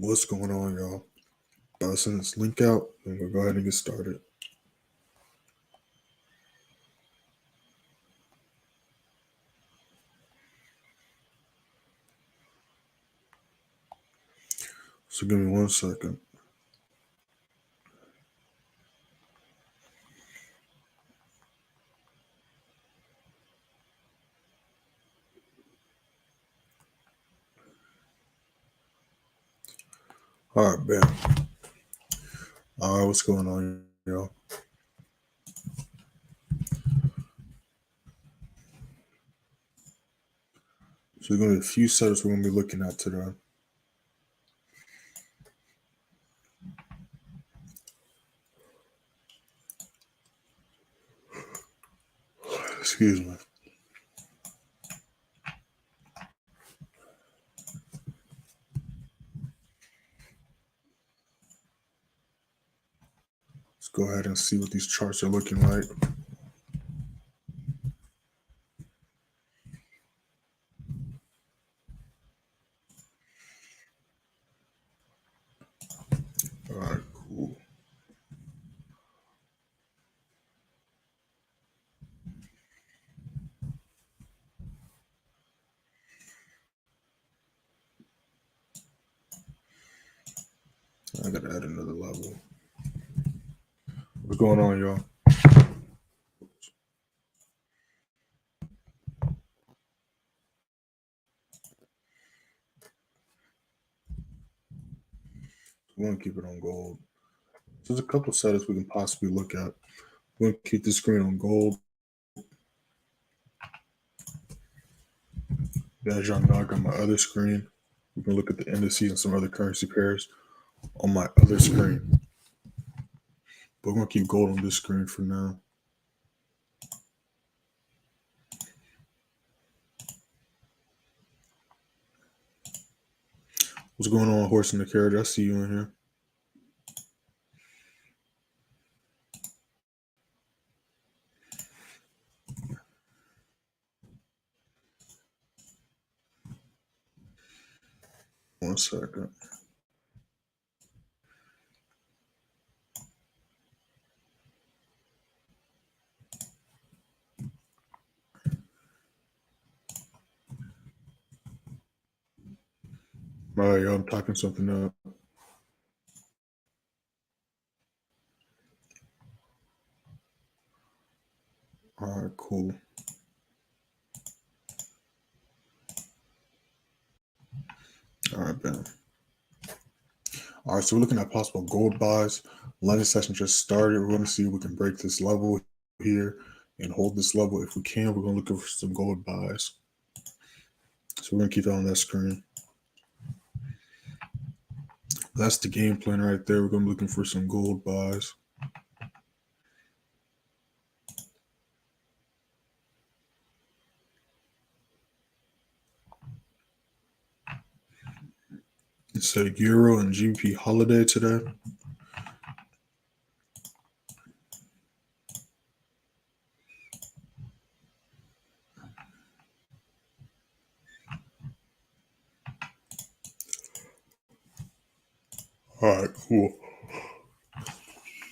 What's going on, y'all? I'll send this link out and we'll go ahead and get started. So give me 1 second. All right, bam. All right, what's going on, y'all? So there's going to be a few setups we're going to be looking at today. Excuse me. Let's go ahead and see what these charts are looking like. All right, cool. I got to add another level. What's going on, y'all? We're going to keep it on gold. So there's a couple of setups we can possibly look at. We're going to keep the screen on gold. As y'all know, I got my other screen. We can look at the indices and some other currency pairs on my other screen. But we're going to keep gold on this screen for now. What's going on, horse in the carriage? I see you in here. One second. All right, y'all, I'm typing something up. All right, cool. All right, bam. All right, so we're looking at possible gold buys. London session just started. We're going to see if we can break this level here and hold this level. If we can, we're going to look for some gold buys. So we're going to keep it on that screen. That's the game plan right there. We're going to be looking for some gold buys. It's a Euro and GBP holiday today. All right, cool.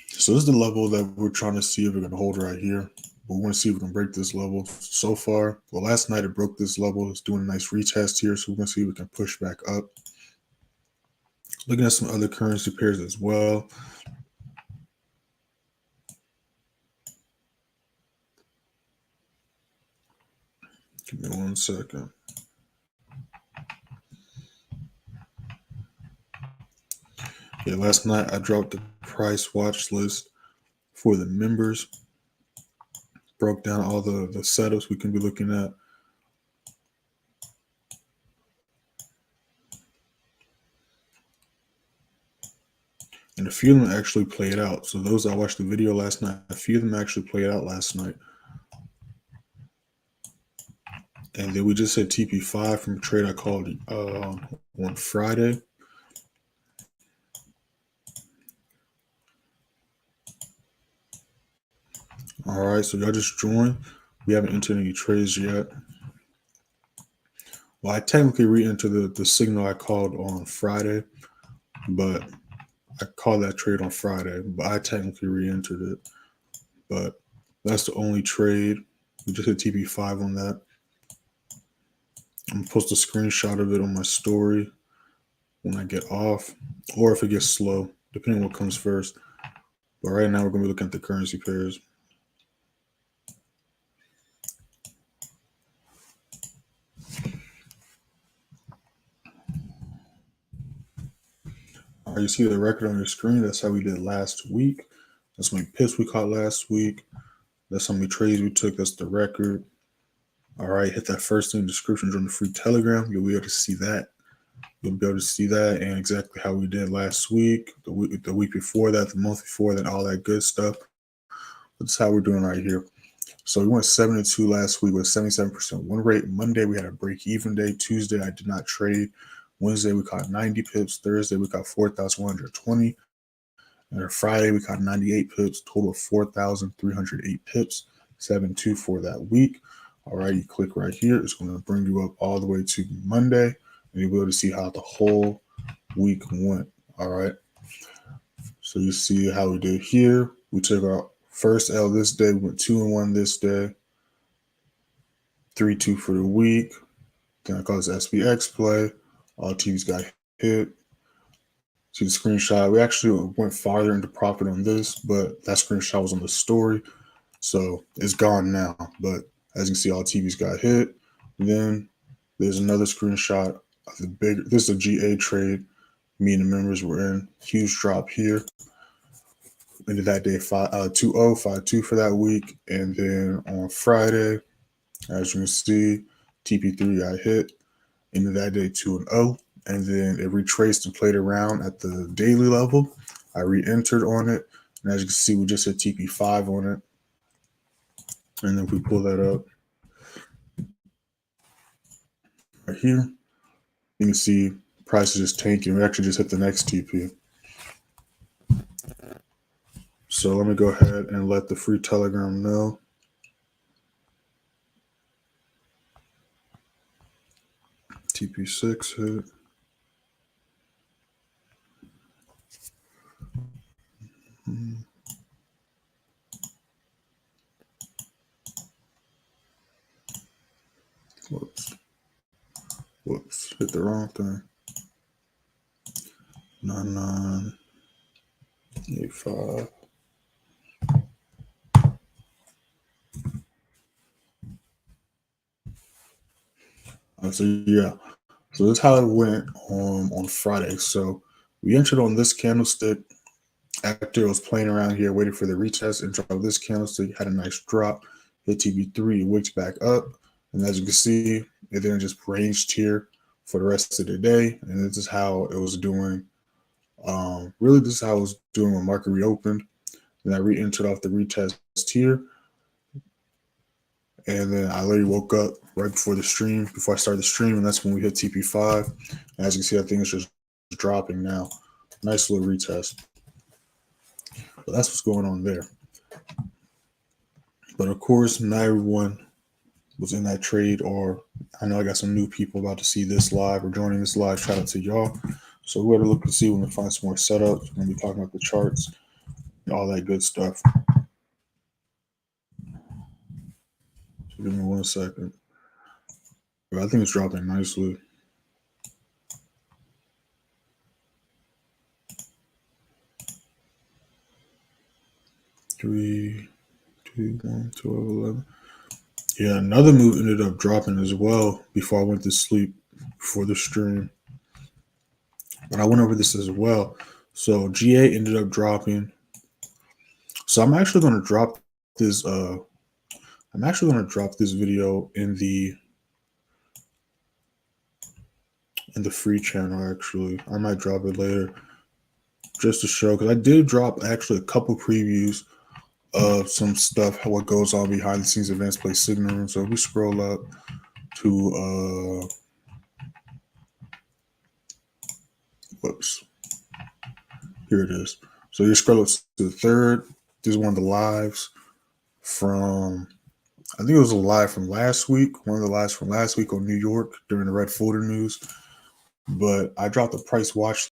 So this is the level that we're trying to see if we're going to hold right here. But we want to see if we can break this level. So far, well, last night it broke this level. It's doing a nice retest here. So we're going to see if we can push back up. Looking at some other currency pairs as well. Give me 1 second. Yeah, last night I dropped the price watch list for the members. Broke down all the setups we can be looking at. And a few of them actually played out. So those that watched the video last night, a few of them actually played out last night. And then we just said TP5 from a trade I called on Friday. All right, so y'all just joined. We haven't entered any trades yet. Well, I technically re-entered the signal I called on Friday, but I called that trade on Friday, but I technically re-entered it. But that's the only trade. We just hit TP5 on that. I'm gonna post a screenshot of it on my story when I get off, or if it gets slow, depending on what comes first. But right now we're gonna be looking at the currency pairs. All right, you see the record on your screen. That's how we did last week. That's how many pips we caught last week. That's how many trades we took. That's the record. All right, hit that first thing in the description, join the free Telegram. You'll be able to see that. You'll be able to see that and exactly how we did last week, the week before that, the month before that, all that good stuff. That's how we're doing right here. So we went 7-2 last week with 77% win rate. Monday we had a break-even day. Tuesday I did not trade. Wednesday we caught 90 pips. Thursday we caught 4,120. And on Friday we caught 98 pips. Total of 4,308 pips. 7-2 for that week. All right, you click right here. It's going to bring you up all the way to Monday, and you'll be able to see how the whole week went. All right. So you see how we did here. We took our first L this day. We went 2-1 this day. 3-2 for the week. Then I call this SPX play. All TVs got hit. See the screenshot. We actually went farther into profit on this, but that screenshot was on the story. So it's gone now. But as you can see, all TVs got hit. And then there's another screenshot of the big. This is a GA trade. Me and the members were in. Huge drop here. Into that day 2-0, 5-2 for that week. And then on Friday, as you can see, TP3 got hit. Into that day 2-0. And then it retraced and played around at the daily level. I re-entered on it. And as you can see, we just hit TP5 on it. And then if we pull that up right here, you can see price is just tanking. We actually just hit the next TP. So let me go ahead and let the free Telegram know. TP6 hit. Whoops, hit the wrong thing. 9985. So yeah, so that's how it went on Friday. So we entered on this candlestick after it was playing around here, waiting for the retest and drop this candlestick. Had a nice drop, hit TB3, it wicked back up, and as you can see, it then just ranged here for the rest of the day. And this is how it was doing. Really, this is how it was doing when market reopened. And I re-entered off the retest here. And then I literally woke up right before the stream, before I started the stream, and that's when we hit TP5. And as you can see, I think it's just dropping now. Nice little retest. But that's what's going on there. But of course, not everyone was in that trade, or I know I got some new people about to see this live or joining this live. Shout out to y'all. So we're going to look and see when we find some more setups. We're going to be talking about the charts and all that good stuff. So give me 1 second. But I think it's dropping nicely. Three, 2, 1, 12, 11. Yeah, another move ended up dropping as well before I went to sleep before the stream. But I went over this as well. So GA ended up dropping. So I'm actually going to drop this. I'm actually going to drop this video in the free channel. Actually, I might drop it later just to show, because I did drop actually a couple previews of some stuff, what goes on behind the scenes events, play signal room. So if we scroll up to whoops, here it is. So you scroll up to the third. This is one of the lives from, I think it was a live from last week, one of the lives from last week on New York during the red folder news. But I dropped the price watch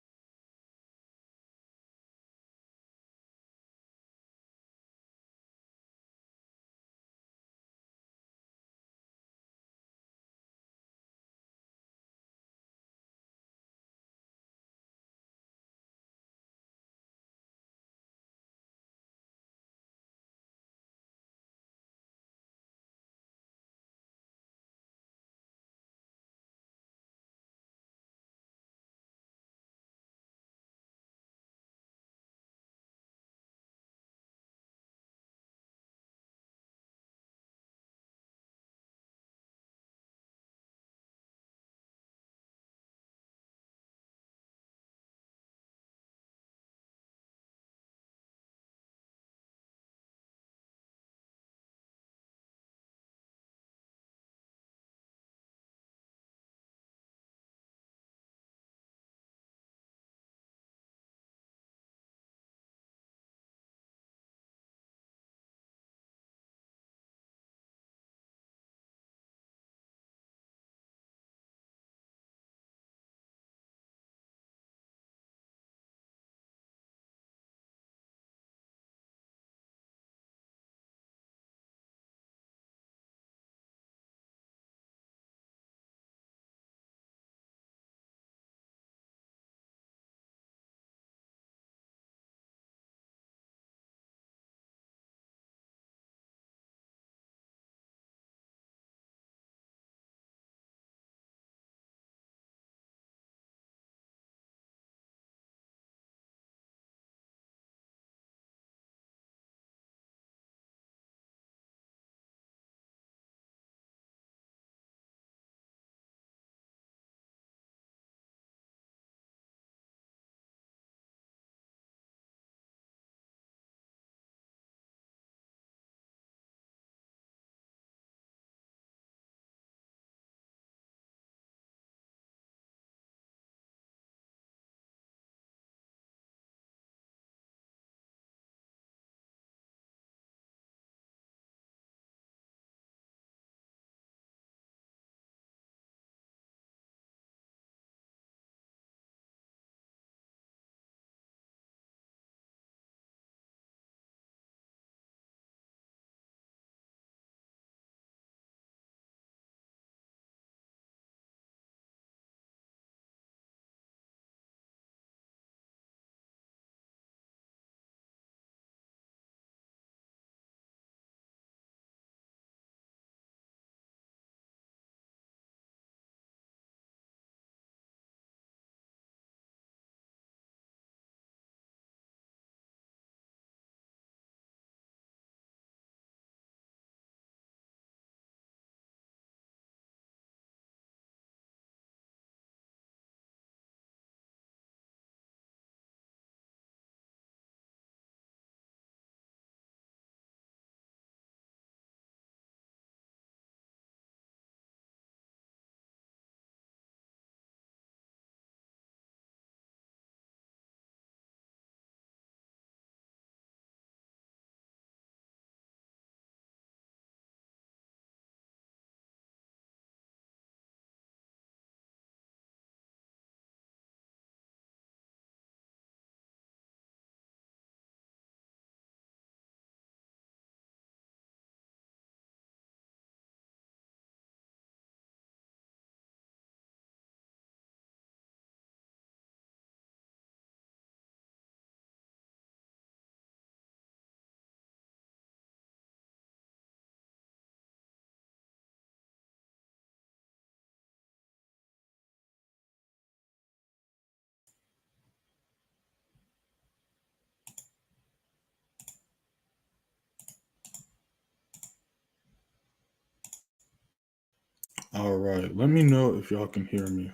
All right, let me know if y'all can hear me.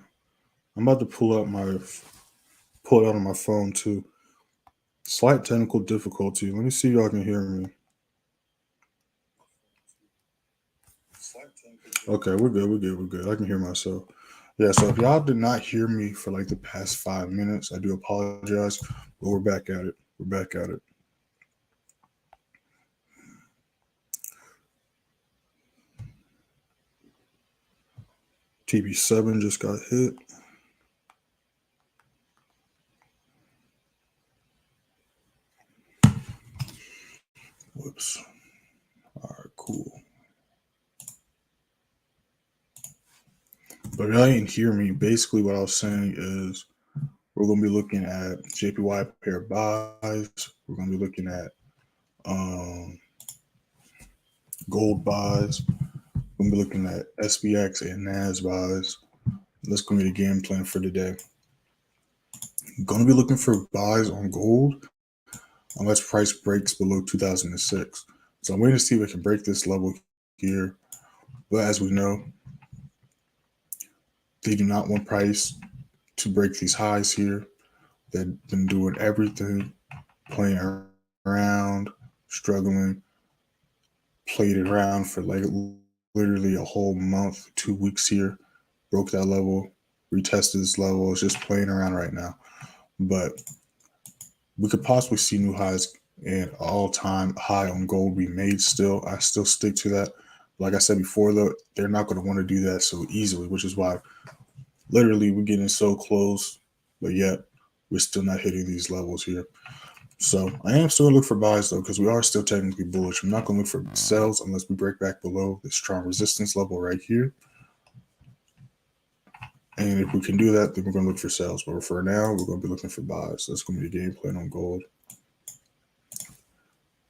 I'm about to pull it out on my phone too. Slight technical difficulty. Let me see if y'all can hear me. Okay, we're good. We're good. We're good. I can hear myself. Yeah. So if y'all did not hear me for like the past 5 minutes, I do apologize. But we're back at it. We're back at it. TB7 just got hit. Whoops. All right, cool. But if y'all didn't hear me, basically what I was saying is we're going to be looking at JPY pair buys. We're going to be looking at gold buys. We're going to be looking at SPX and NAS buys. That's going to be the game plan for today. Going to be looking for buys on gold unless price breaks below 2006. So I'm waiting to see if I can break this level here. But as we know, they do not want price to break these highs here. They've been doing everything, playing around, struggling, played it around for like literally a whole month, 2 weeks here, broke that level, retested this level. It's just playing around right now. But we could possibly see new highs and all-time high on gold be made still. I still stick to that. Like I said before, though, they're not going to want to do that so easily, which is why literally we're getting so close, but yet we're still not hitting these levels here. So I am still going to look for buys, though, because we are still technically bullish. I'm not going to look for sells unless we break back below this strong resistance level right here. And if we can do that, then we're going to look for sales. But for now, we're going to be looking for buys. That's going to be the game plan on gold.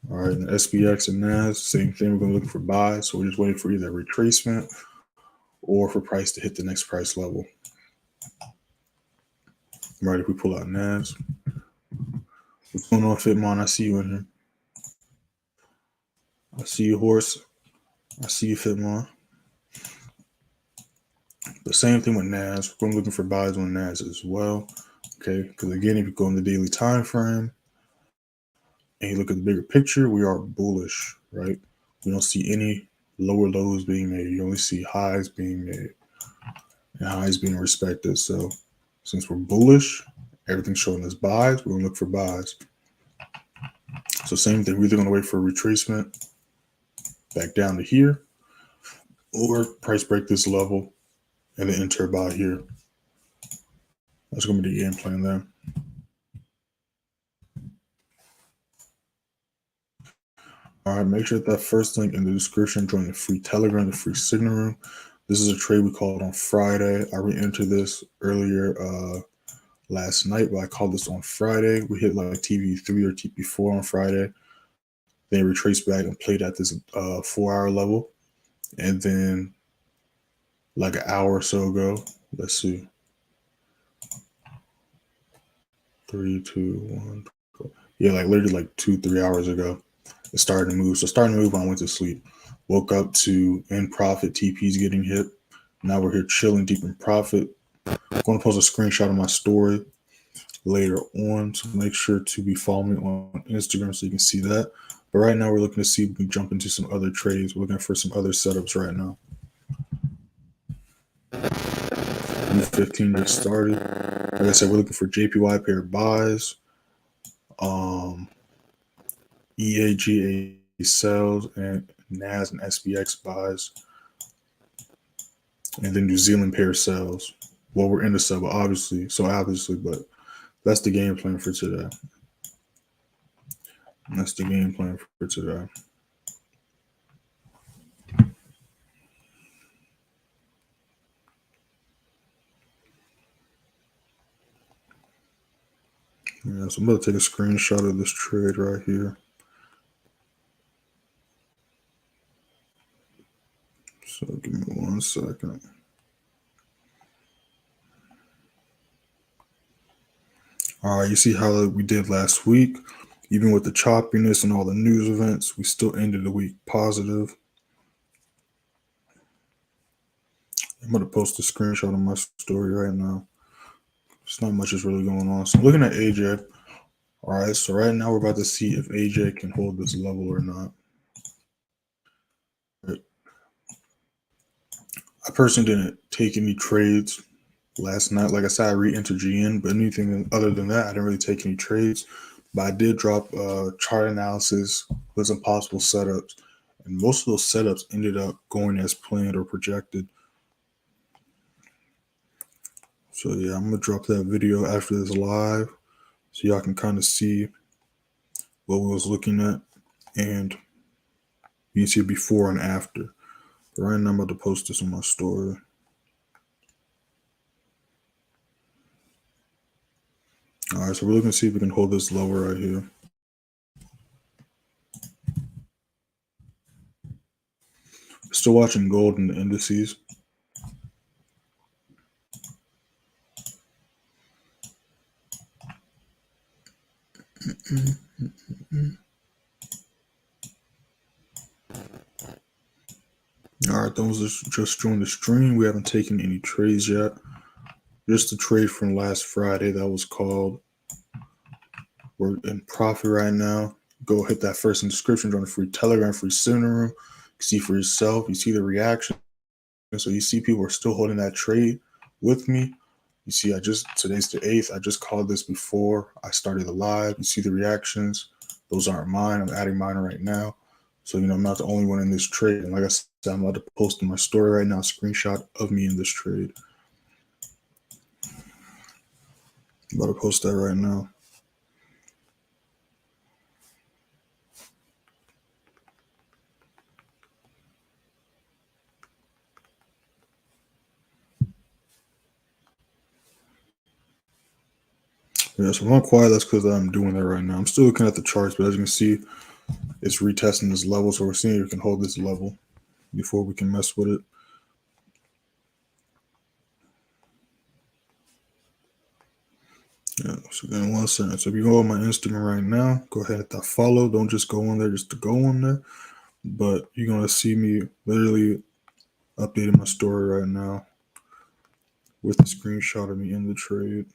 All right, and SPX and NAS, same thing. We're going to look for buys. So we're just waiting for either a retracement or for price to hit the next price level. All right, if we pull out NAS. What's going on, Fitmon? I see you in here. I see you, Horse. I see you, Fitmon. The same thing with NAS. We're looking for buys on NAS as well. Okay, because again, if you go in the daily time frame and you look at the bigger picture, we are bullish, right? We don't see any lower lows being made. You only see highs being made and highs being respected. So since we're bullish, everything's showing us buys. We're gonna look for buys. So same thing. We're either gonna wait for a retracement back down to here, or price break this level and then enter a buy here. That's gonna be the game plan there. All right, make sure that first link in the description, join the free Telegram, the free signal room. This is a trade we called on Friday. I re-entered this earlier last night, but I called this on Friday. We hit like TB3 or TB4 on Friday. Then retraced back and played at this 4-hour level. And then like an hour or so ago, let's see. 3, 2, 1. Yeah, like literally like 2-3 hours ago. It started to move. So starting to move when I went to sleep. Woke up to in profit, TP's getting hit. Now we're here chilling deep in profit. I'm going to post a screenshot of my story later on. So make sure to be following me on Instagram so you can see that. But right now we're looking to see if we can jump into some other trades. We're looking for some other setups right now. U15 just started. Like I said, we're looking for JPY pair buys. EAGA sells and NAS and SPX buys, and then New Zealand pair sells. Well, we're in the sell, obviously, but that's the game plan for today. That's the game plan for today. Yeah, so I'm going to take a screenshot of this trade right here. So give me 1 second. All right, you see how we did last week? Even with the choppiness and all the news events, we still ended the week positive. I'm going to post a screenshot of my story right now. There's not much is really going on. So I'm looking at AJ. All right, so right now we're about to see if AJ can hold this level or not. I personally didn't take any trades last night. Like I said, I re-entered GN, but anything other than that, I didn't really take any trades. But I did drop chart analysis with some possible setups, and most of those setups ended up going as planned or projected. So yeah, I'm gonna drop that video after this live, so y'all can kind of see what we was looking at, and you can see before and after. But right now, I'm about to post this on my story. All right, so we're looking to see if we can hold this level right here. Still watching gold in the indices. All right, those just joined the stream. We haven't taken any trades yet. Just a trade from last Friday that was called. We're in profit right now. Go hit that first in the description. Join the free Telegram, free seminar room. See for yourself. You see the reaction. So you see people are still holding that trade with me. You see, today's the 8th. I just called this before I started the live. You see the reactions. Those aren't mine. I'm adding mine right now. So, I'm not the only one in this trade. And like I said, I'm about to post in my story right now a screenshot of me in this trade. I'm about to post that right now. Yeah, so if I'm quiet, that's because I'm doing that right now. I'm still looking at the charts, but as you can see, it's retesting this level. So we're seeing if we can hold this level before we can mess with it. Yeah, so then 1 second. So if you go on my Instagram right now, go ahead and hit that follow. Don't just go on there just to go on there. But you're going to see me literally updating my story right now with a screenshot of me in the trade.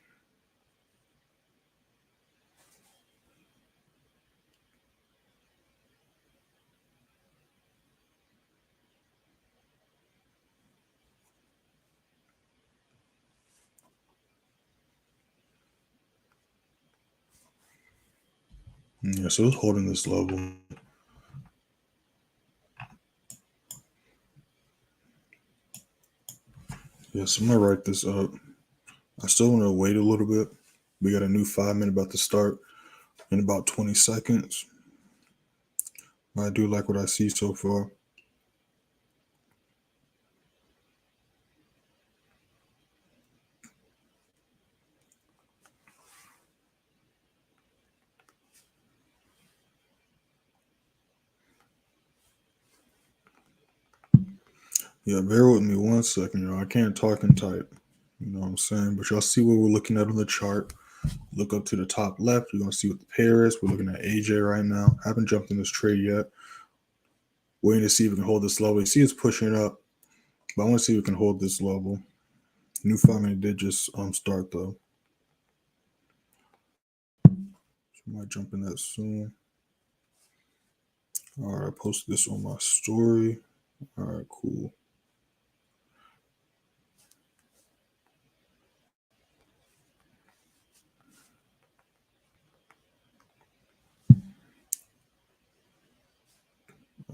Yeah, so it's holding this level. Yeah, so I'm going to write this up. I still want to wait a little bit. We got a new 5-minute about to start in about 20 seconds. I do like what I see so far. Yeah, bear with me 1 second, I can't talk and type. You know what I'm saying? But y'all see what we're looking at on the chart. Look up to the top left. You're going to see what the pair is. We're looking at AJ right now. Haven't jumped in this trade yet. Waiting to see if we can hold this level. You see it's pushing up, but I want to see if we can hold this level. New 5-minute did just start though. So I might jump in that soon. All right, I posted this on my story. All right, cool.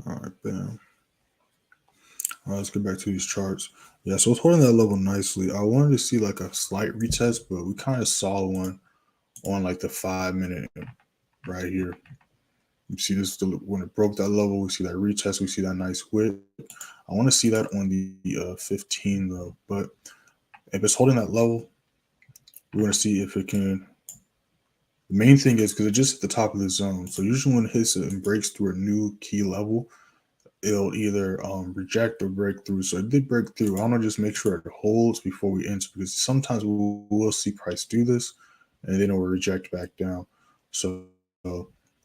All right, bam. All right, let's get back to these charts. Yeah, so it's holding that level nicely. I wanted to see like a slight retest, but we kind of saw one on like the 5-minute right here. You see this when it broke that level. We see that retest. We see that nice wick. I want to see that on the 15 though. But if it's holding that level, we want to see if it can. The main thing is because it just hit the top of the zone. So usually when it hits it and breaks through a new key level, it'll either reject or break through. So it did break through. I want to just make sure it holds before we enter, because sometimes we will see price do this and then it will reject back down. So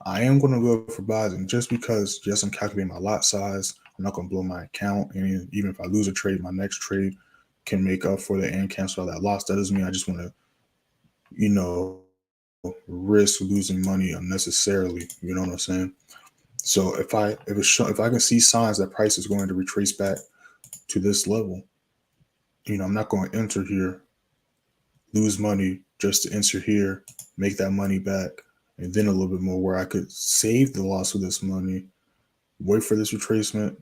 I am going to go for buys, and just because, yes, I'm calculating my lot size, I'm not going to blow my account. And even if I lose a trade, my next trade can make up for that and cancel out that loss. That doesn't mean I just want to, risk losing money unnecessarily. You know what I'm saying? So if I can see signs that price is going to retrace back to this level, I'm not going to enter here, lose money just to enter here, make that money back, and then a little bit more where I could save the loss of this money, wait for this retracement,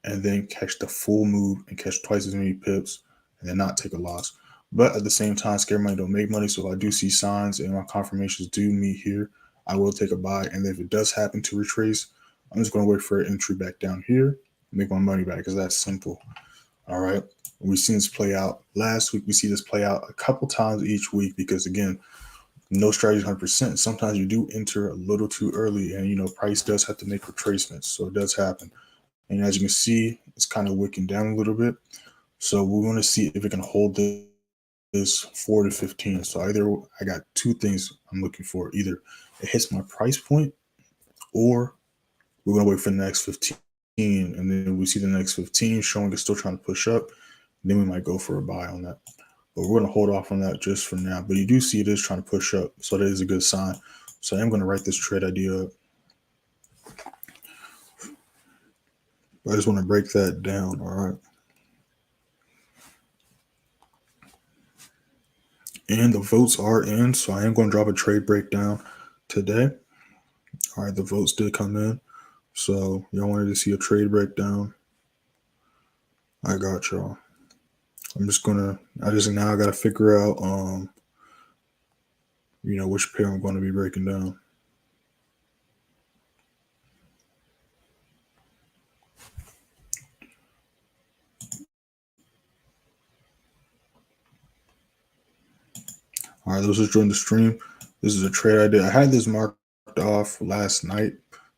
and then catch the full move and catch twice as many pips and then not take a loss. But at the same time, scare money don't make money. So if I do see signs and my confirmations do meet here, I will take a buy. And if it does happen to retrace, I'm just going to wait for an entry back down here, make my money back, because that's simple. All right. We've seen this play out last week. We see this play out a couple times each week because, again, no strategy is 100%. Sometimes you do enter a little too early and, price does have to make retracements. So it does happen. And as you can see, it's kind of wicking down a little bit. So we want to see if it can hold this 4 to 15. So either I got two things I'm looking for. Either it hits my price point or we're going to wait for the next 15. And then we see the next 15 showing it's still trying to push up. Then we might go for a buy on that. But we're going to hold off on that just for now. But you do see it is trying to push up. So that is a good sign. So I am going to write this trade idea up. I just want to break that down. All right. And the votes are in. So I am going to drop a trade breakdown today. All right. The votes did come in. So y'all wanted to see a trade breakdown. I got y'all. I got to figure out, which pair I'm going to be breaking down. All right, those who joined the stream, this is a trade I did. I had this marked off last night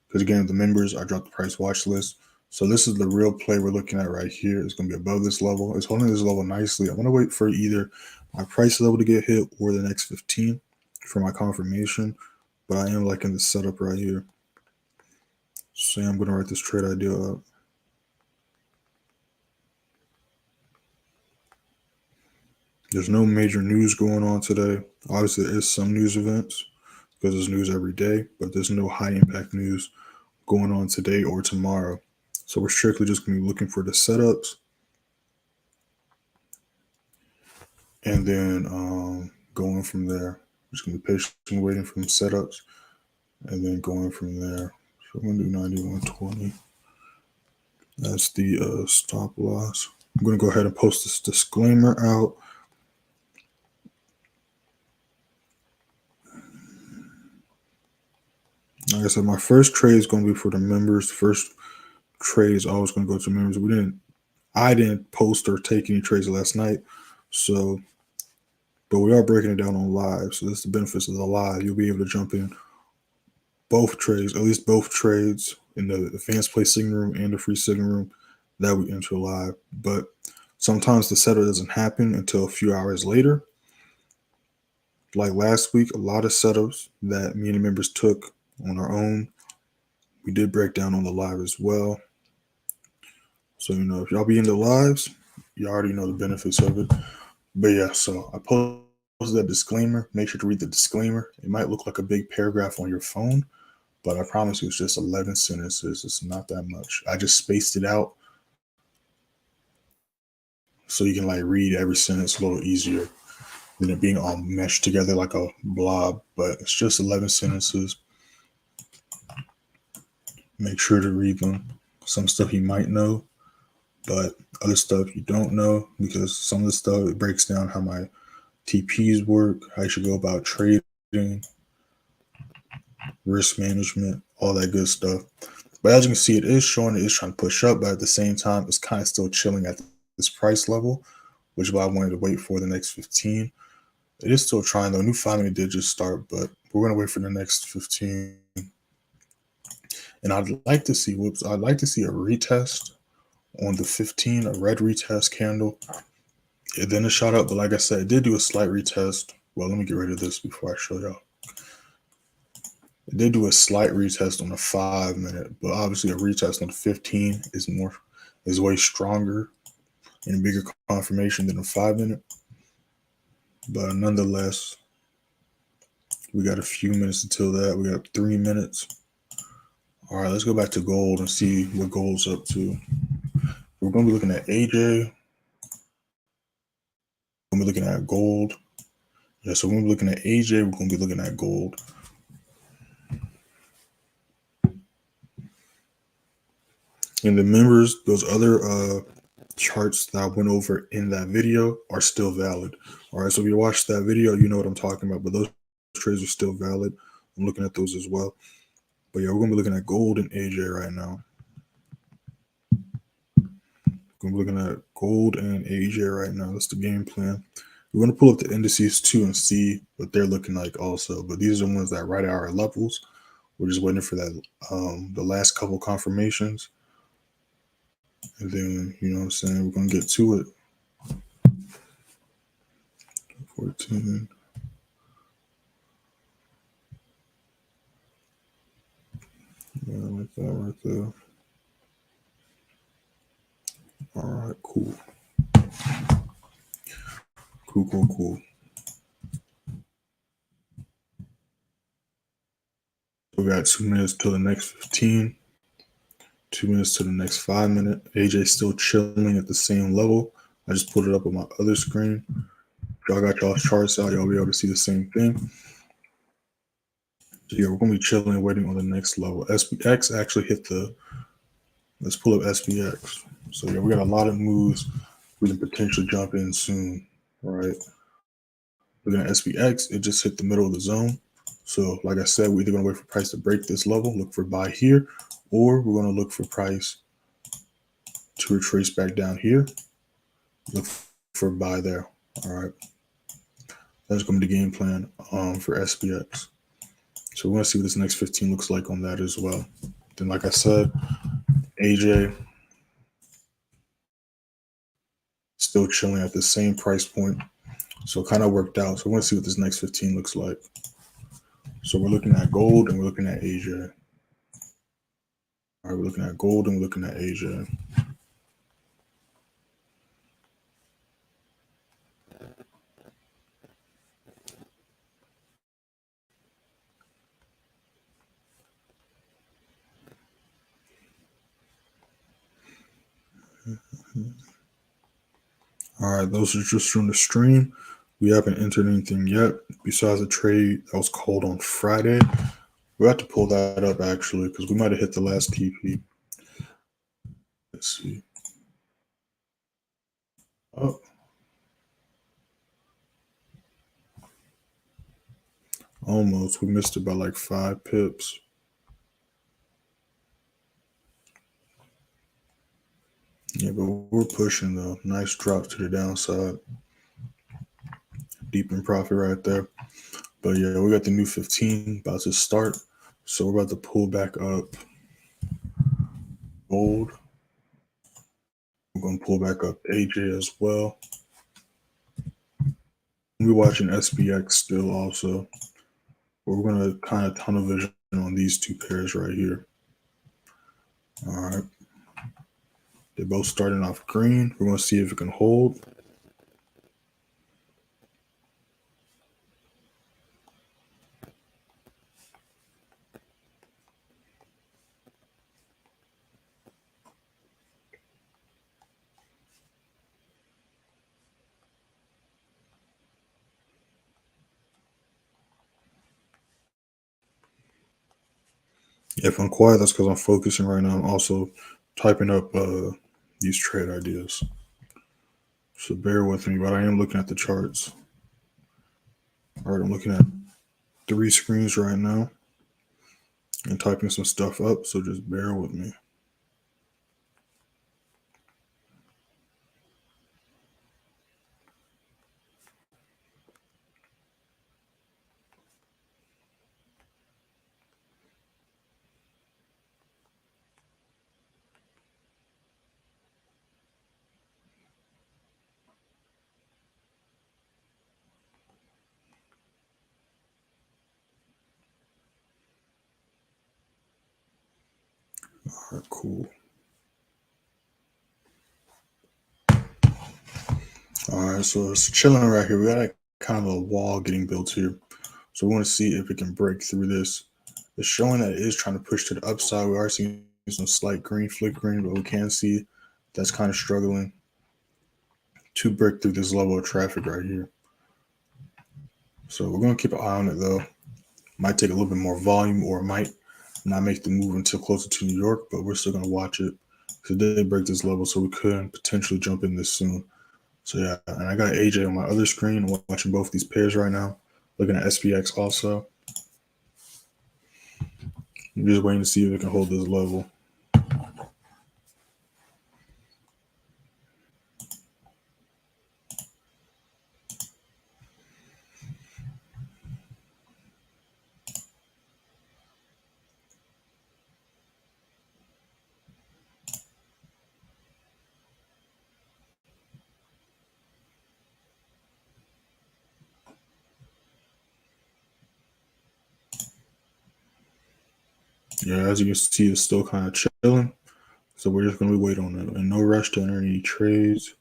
because, again, the members, I dropped the price watch list. So this is the real play we're looking at right here. It's going to be above this level. It's holding this level nicely. I'm going to wait for either my price level to get hit or the next 15 for my confirmation. But I am liking the setup right here. So I'm going to write this trade idea up. There's no major news going on today. Obviously, there is some news events because there's news every day, but there's no high impact news going on today or tomorrow. So we're strictly just going to be looking for the setups and then going from there. Just going to be patiently waiting for the setups and then going from there. So I'm going to do 91.20. That's the stop loss. I'm going to go ahead and post this disclaimer out. Like I said, my first trade is going to be for the members. The first trade is always going to go to members. I didn't post or take any trades last night. So, but we are breaking it down on live. So that's the benefits of the live. You'll be able to jump in both trades, at least both trades in the advanced play signal room and the free signal room that we enter live. But sometimes the setup doesn't happen until a few hours later. Like last week, a lot of setups that me and the members took on our own, we did break down on the live as well. So, if y'all be in the lives, you already know the benefits of it. But yeah, so I posted that disclaimer. Make sure to read the disclaimer. It might look like a big paragraph on your phone, but I promise you it's just 11 sentences. It's not that much. I just spaced it out so you can read every sentence a little easier than it being all meshed together like a blob. But it's just 11 sentences. Make sure to read them. Some stuff you might know, but other stuff you don't know, because some of the stuff, it breaks down how my TPs work, how you should go about trading, risk management, all that good stuff. But as you can see, it is showing it is trying to push up, but at the same time, it's kind of still chilling at this price level, which is why I wanted to wait for the next 15. It is still trying, though. New 5-minute did just start, but we're going to wait for the next 15. And I'd like to see a retest on the 15, a red retest candle. And then it shot up, but like I said, it did do a slight retest. Well, let me get rid of this before I show y'all. It did do a slight retest on the 5-minute, but obviously a retest on the 15 is way stronger. and a bigger confirmation than a 5-minute. But nonetheless, we got a few minutes until that. We got 3 minutes. All right, let's go back to gold and see what gold's up to. We're going to be looking at AJ. We're going to be looking at gold. Yeah, so we're going to be looking at AJ. We're going to be looking at gold. And the members, those other charts that I went over in that video are still valid. All right, so if you watched that video, you know what I'm talking about. But those trades are still valid. I'm looking at those as well. But yeah, we're going to be looking at gold and AJ right now. We're looking at gold and AJ right now. That's the game plan. We're going to pull up the indices too and see what they're looking like also. But these are the ones that right at our levels. We're just waiting for that the last couple confirmations. And then, you know what I'm saying, we're going to get to it. 14. Yeah, like that right there. All right, cool. Cool. We got 2 minutes till the next 15. 2 minutes to the next 5 minute. AJ still chilling at the same level. I just put it up on my other screen. Y'all got y'all charts out. Y'all be able to see the same thing. So yeah, we're gonna be chilling, waiting on the next level. SPX actually hit the. Let's pull up SPX. So yeah, we got a lot of moves. We can potentially jump in soon. All right. Looking at SPX, it just hit the middle of the zone. So like I said, we're either gonna wait for price to break this level, look for buy here, or we're gonna look for price to retrace back down here, look for buy there. All right. That's going to be the game plan for SPX. So we're going to see what this next 15 looks like on that as well. Then, like I said, AJ still chilling at the same price point. So it kind of worked out. So we're going to see what this next 15 looks like. So we're looking at gold and we're looking at AJ. All right, we're looking at gold and we're looking at AJ. All right, those are just from the stream. We haven't entered anything yet besides a trade that was called on Friday. We have to pull that up actually because we might have hit the last TP. Let's see. Oh. Almost. We missed it by like 5 pips. Yeah, but we're pushing though. Nice drop to the downside. Deep in profit right there. But yeah, we got the new 15 about to start. So we're about to pull back up gold. We're going to pull back up AJ as well. We're watching SPX still also. We're going to kind of tunnel vision on these two pairs right here. All right. They're both starting off green. We're going to see if it can hold. If I'm quiet, that's because I'm focusing right now. I'm also typing up these trade ideas. So bear with me, but I am looking at the charts. All right, I'm looking at 3 screens right now and typing some stuff up, so just bear with me. All right, cool. All right, so it's chilling right here. We got a kind of a wall getting built here. So we want to see if it can break through this. It's showing that it is trying to push to the upside. We are seeing some slight green flickering, but we can see that's kind of struggling to break through this level of traffic right here. So we're going to keep an eye on it though. Might take a little bit more volume, or it might not make the move until closer to New York, but we're still going to watch it because it did break this level, so we could potentially jump in this soon. So yeah, and I got AJ on my other screen. I'm watching both these pairs right now. Looking at SPX also. I'm just waiting to see if it can hold this level. Yeah, as you can see, it's still kind of chilling. So we're just going to wait on it. And no rush to enter any trades.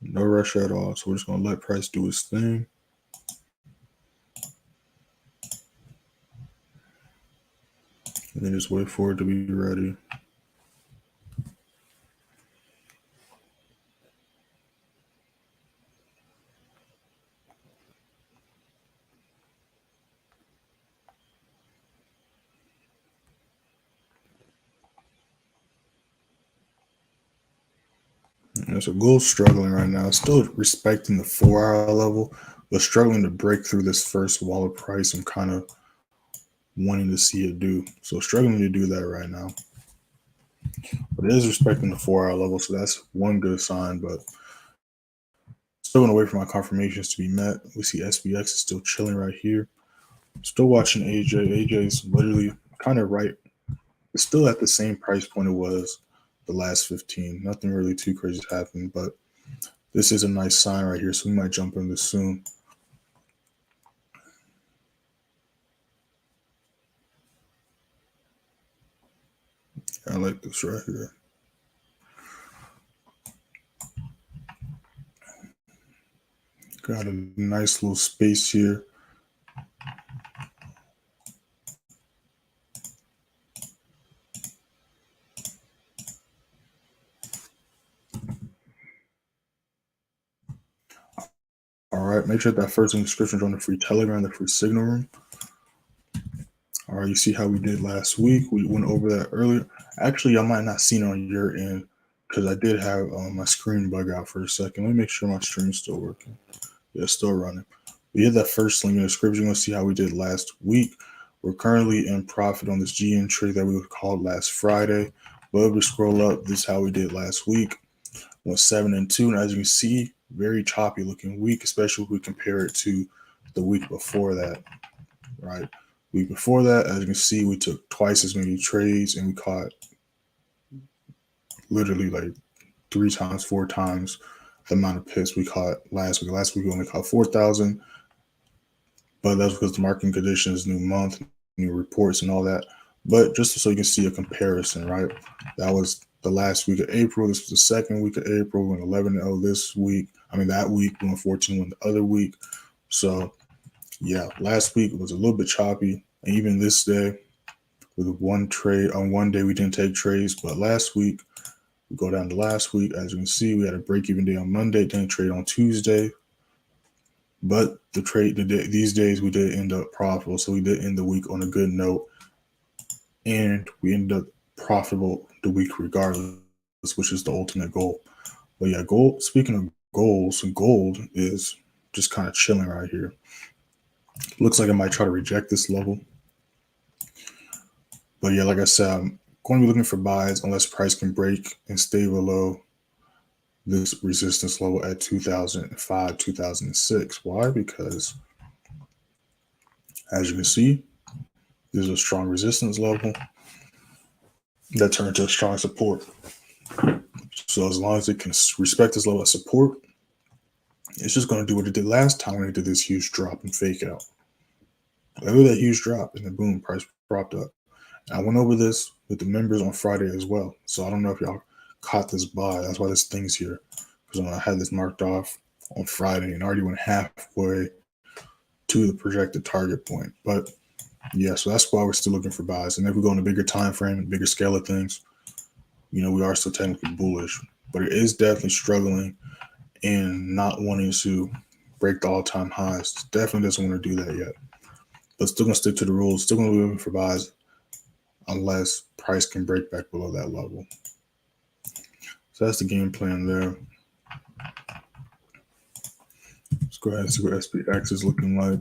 No rush at all. So we're just going to let price do its thing. And then just wait for it to be ready. Yeah, so gold's struggling right now. Still respecting the 4-hour level, but struggling to break through this first wall of price. I'm kind of wanting to see it do. So struggling to do that right now. But it is respecting the 4-hour level, so that's one good sign. But still going to wait for my confirmations to be met. We see SPX is still chilling right here. Still watching AJ. AJ is literally kind of right. It's still at the same price point it was the last 15. Nothing really too crazy happened, but this is a nice sign right here, so we might jump in this soon. I like this right here. Got a nice little space here. All right, make sure that first in the description join the free Telegram, the free signal room. All right, you see how we did last week. We went over that earlier. Actually, I might not seen it on your end because I did have my screen bug out for a second. Let me make sure my stream's still working. Yeah, it's still running. We hit that first link in the description. You're going to see how we did last week. We're currently in profit on this GN trade that we called last Friday. But if we scroll up, this is how we did last week. Went 7 and 2. And as you can see, very choppy looking week, especially if we compare it to the week before that, right? Week before that, as you can see, we took twice as many trades and we caught literally like 3 times, 4 times the amount of pips we caught last week. Last week we only caught 4,000, but that's because the market conditions, new month, new reports, and all that. But just so you can see a comparison, right? That was the last week of April. This was the second week of April. We went 11-0 this week. I mean, that week we went 14-1 the other week. So, yeah, last week was a little bit choppy. And even this day, with one trade on one day, we didn't take trades. But last week, we go down to last week. As you can see, we had a break-even day on Monday, didn't trade on Tuesday. But these days we did end up profitable, so we did end the week on a good note, and we ended up profitable the week regardless, which is the ultimate goal. But yeah, gold. Speaking of goals, gold is just kind of chilling right here. Looks like I might try to reject this level, but yeah, like I said, I'm going to be looking for buys unless price can break and stay below this resistance level at 2005, 2006. Why? Because as you can see, there's a strong resistance level that turned to a strong support. So as long as it can respect this level of support, it's just going to do what it did last time when it did this huge drop and fake out. After that huge drop, and then boom, price propped up. And I went over this with the members on Friday as well. So I don't know if y'all caught this buy. That's why this thing's here. because I had this marked off on Friday and already went halfway to the projected target point. But yeah, so that's why we're still looking for buys. And if we go on a bigger time frame and bigger scale of things, we are still technically bullish, but it is definitely struggling and not wanting to break the all-time highs. It definitely doesn't want to do that yet. But still gonna stick to the rules. Still gonna be looking for buys unless price can break back below that level. So that's the game plan there. Let's go ahead and see what SPX is looking like.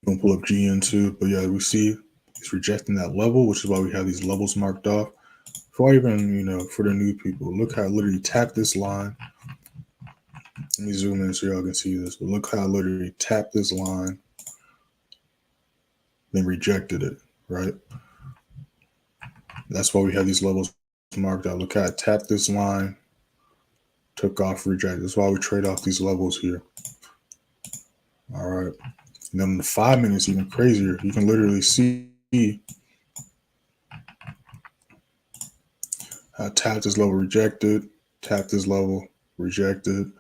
Gonna pull up GN too, but yeah, we see it's rejecting that level, which is why we have these levels marked off. Before even, for the new people, look how I literally tapped this line. Let me zoom in so y'all can see this, but look how I literally tapped this line, then rejected it, right? That's why we have these levels marked out. Look how I tapped this line, took off, rejected. That's why we trade off these levels here. All right. And then the 5 minutes, even crazier. You can literally see I tapped this level, rejected, tapped this level, rejected.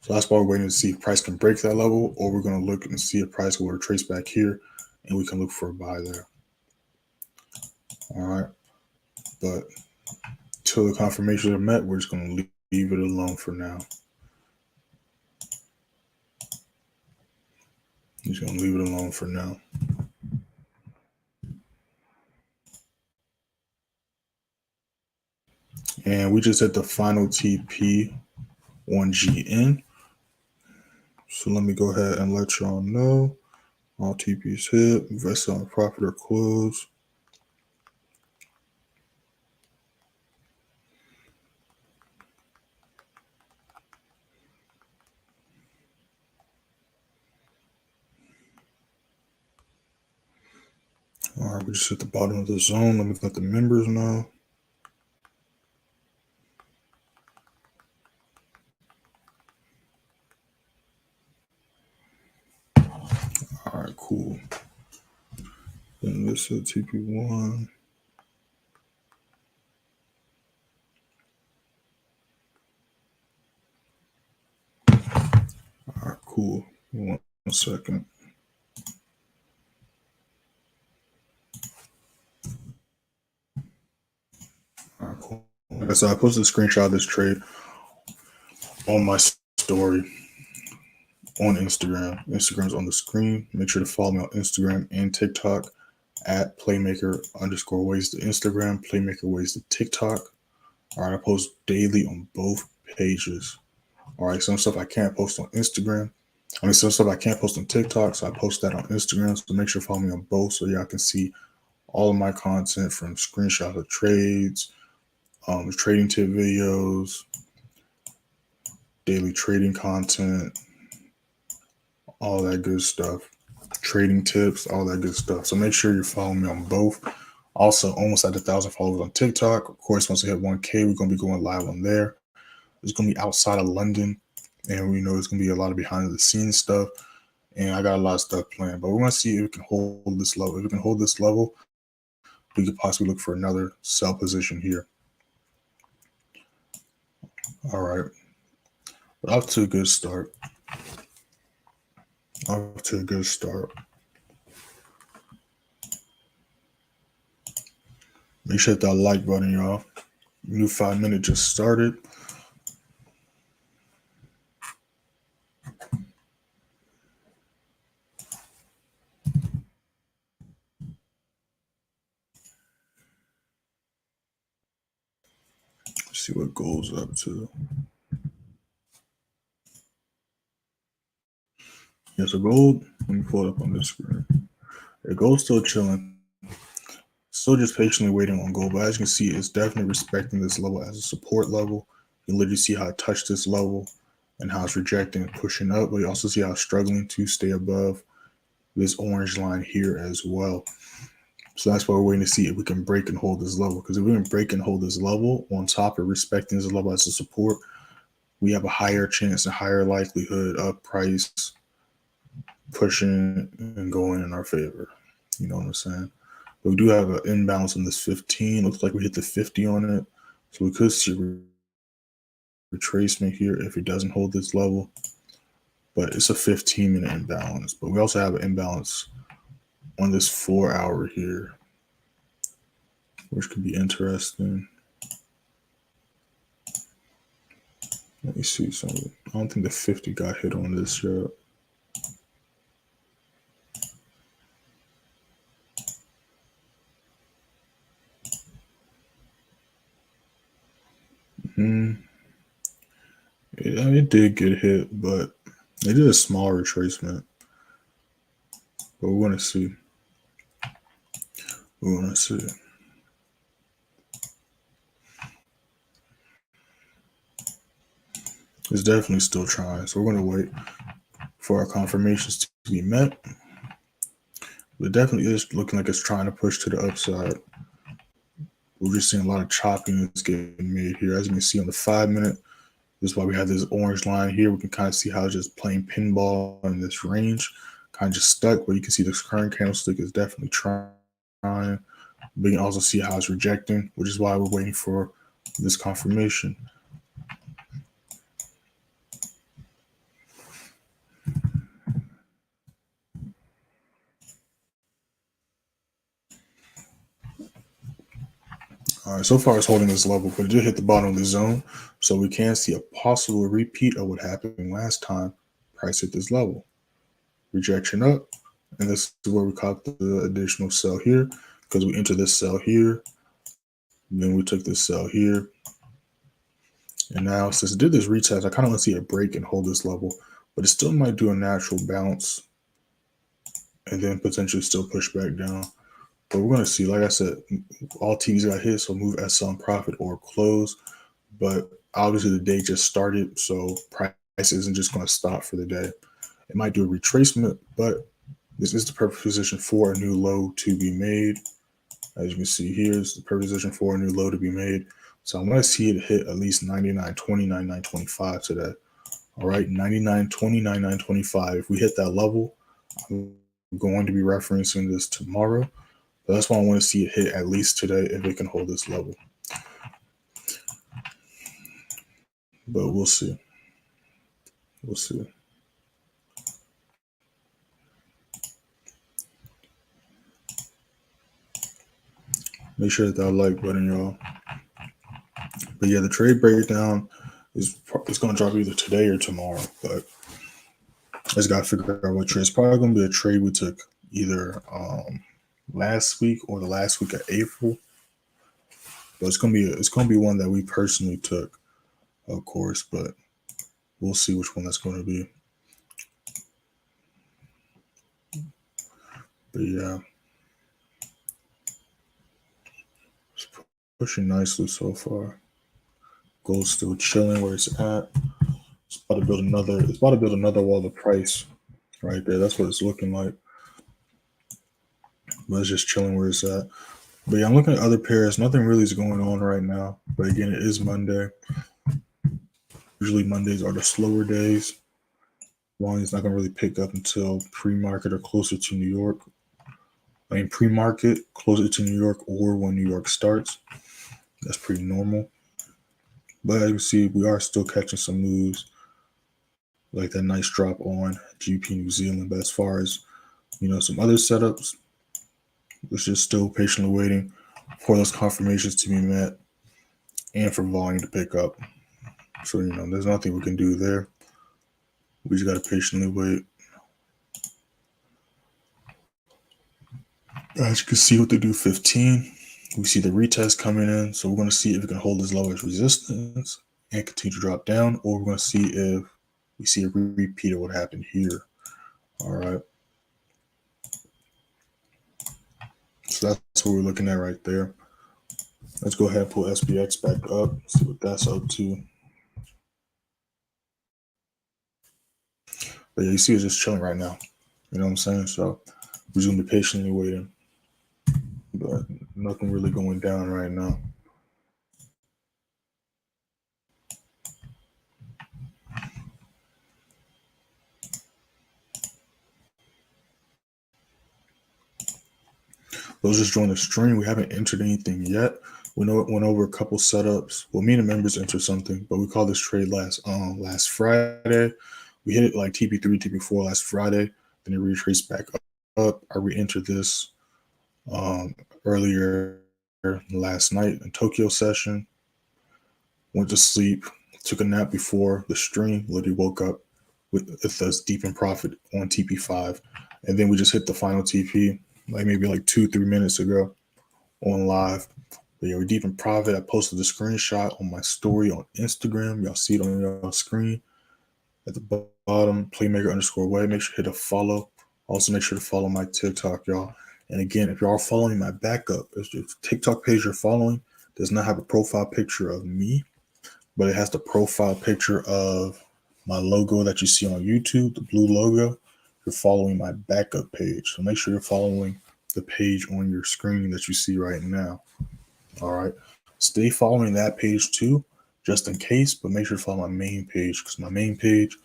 So that's why we're waiting to see if price can break that level, or we're going to look and see if price will retrace back here, and we can look for a buy there. All right. But until the confirmations are met, we're just going to leave it alone for now. Just going to leave it alone for now. And we just hit the final TP on GN. So let me go ahead and let y'all know. All TPs hit, invest on profit or close. All right, we just hit the bottom of the zone. Let me let the members know. All right, cool. Then this is TP1. All right, cool. 1 second. All right, cool. So I posted a screenshot of this trade on my story on Instagram. Instagram's on the screen. Make sure to follow me on Instagram and TikTok at Playmaker_ways to Instagram, Playmaker ways to TikTok. All right, I post daily on both pages. All right, some stuff I can't post on Instagram. Some stuff I can't post on TikTok, so I post that on Instagram. So make sure to follow me on both so y'all can see all of my content, from screenshots of trades, trading tip videos, daily trading content, all that good stuff, trading tips, all that good stuff. So make sure you're following me on both. Also, almost at 1,000 followers on TikTok. Of course, once we hit 1K, we're going to be going live on there. It's going to be outside of London, and we know it's going to be a lot of behind the scenes stuff. And I got a lot of stuff planned, but we're going to see if we can hold this level. If we can hold this level, we could possibly look for another sell position here. All right. But off to a good start. Off to a good start. Make sure to hit that like button, y'all. New 5 minute just started. Let's see what gold's up to. Yeah, so gold, let me pull it up on this screen. Yeah, gold's still chilling. Still just patiently waiting on gold, but as you can see, it's definitely respecting this level as a support level. You can literally see how it touched this level and how it's rejecting and pushing up, but you also see how it's struggling to stay above this orange line here as well. So that's why we're waiting to see if we can break and hold this level. Because if we can break and hold this level on top of respecting this level as a support, we have a higher chance and higher likelihood of price pushing and going in our favor. You know what I'm saying? But we do have an imbalance on this 15. Looks like we hit the 50 on it. So we could see retracement here if it doesn't hold this level, but it's a 15-minute imbalance. But we also have an imbalance on this 4-hour here, which could be interesting. Let me see something. I don't think the 50 got hit on this yet. It did get hit, but it did a small retracement. But we want to see. We want to see. It's definitely still trying, so we're going to wait for our confirmations to be met. But it definitely is looking like it's trying to push to the upside. We're just seeing a lot of choppiness getting made here. As you can see on the 5-minute, this is why we have this orange line here. We can kind of see how it's just playing pinball in this range, kind of just stuck. But you can see this current candlestick is definitely trying. But you can also see how it's rejecting, which is why we're waiting for this confirmation. All right, so far it's holding this level, but it did hit the bottom of the zone. So we can see a possible repeat of what happened last time price hit this level. Rejection up, and this is where we caught the additional sell here, because we entered this sell here, then we took this sell here, and now since it did this retest, I kind of want to see it break and hold this level, but it still might do a natural bounce and then potentially still push back down. But we're going to see. Like I said, all TVs got hit, so move SL on profit or close. But obviously the day just started, so price isn't just going to stop for the day. It might do a retracement, but this is the perfect position for a new low to be made. As you can see here, is the perfect position for a new low to be made. So I'm going to see it hit at least 99.20, 99.25 today. All right, 99.20, 99.25. If we hit that level, I'm going to be referencing this tomorrow. But that's why I want to see it hit at least today if it can hold this level. But we'll see. We'll see. Make sure that like button, y'all. But yeah, the trade breakdown is going to drop either today or tomorrow. But I just got to figure out what trade. It's probably going to be a trade we took either last week or the last week of April. But it's going to be one that we personally took, of course. But we'll see which one that's going to be. But yeah, it's pushing nicely so far. Gold's still chilling where it's at. It's about to build another. It's about to build another wall of price right there. That's what it's looking like. But it's just chilling where it's at. But yeah, I'm looking at other pairs. Nothing really is going on right now. But again, it is Monday. Usually Mondays are the slower days. Volume's not going to really pick up until pre-market or closer to New York. I mean, pre-market, closer to New York, or when New York starts. That's pretty normal. But as you can see, we are still catching some moves, like that nice drop on GP New Zealand. But as far as, some other setups, we're just still patiently waiting for those confirmations to be met and for volume to pick up. So, there's nothing we can do there. We just got to patiently wait. As you can see with the do 15, we see the retest coming in. So we're going to see if it can hold as low as resistance and continue to drop down, or we're going to see if we see a repeat of what happened here. All right. So that's what we're looking at right there. Let's go ahead and pull SPX back up, see what that's up to. But yeah, you see it's just chilling right now. You know what I'm saying? So we're going to be patiently waiting. But nothing really going down right now. Those just joined the stream. We haven't entered anything yet. We went over a couple setups. Well, me and the members entered something, but we called this trade last Friday. We hit it like TP3, TP4 last Friday. Then it retraced back up. I re-entered this earlier last night in Tokyo session. Went to sleep, took a nap before the stream. Literally woke up with us deep in profit on TP5, and then we just hit the final TP like maybe like 2-3 minutes ago on live. But yeah, we're deep in profit. I posted the screenshot on my story on Instagram. Y'all see it on your screen at the bottom. Playmaker_way. Make sure to hit a follow. Also, make sure to follow my TikTok, y'all. And again, if you are following my backup, if the TikTok page you're following does not have a profile picture of me, but it has the profile picture of my logo that you see on YouTube, the blue logo. You're following my backup page. So make sure you're following the page on your screen that you see right now. All right. Stay following that page too, just in case, but make sure to follow my main page because my main page,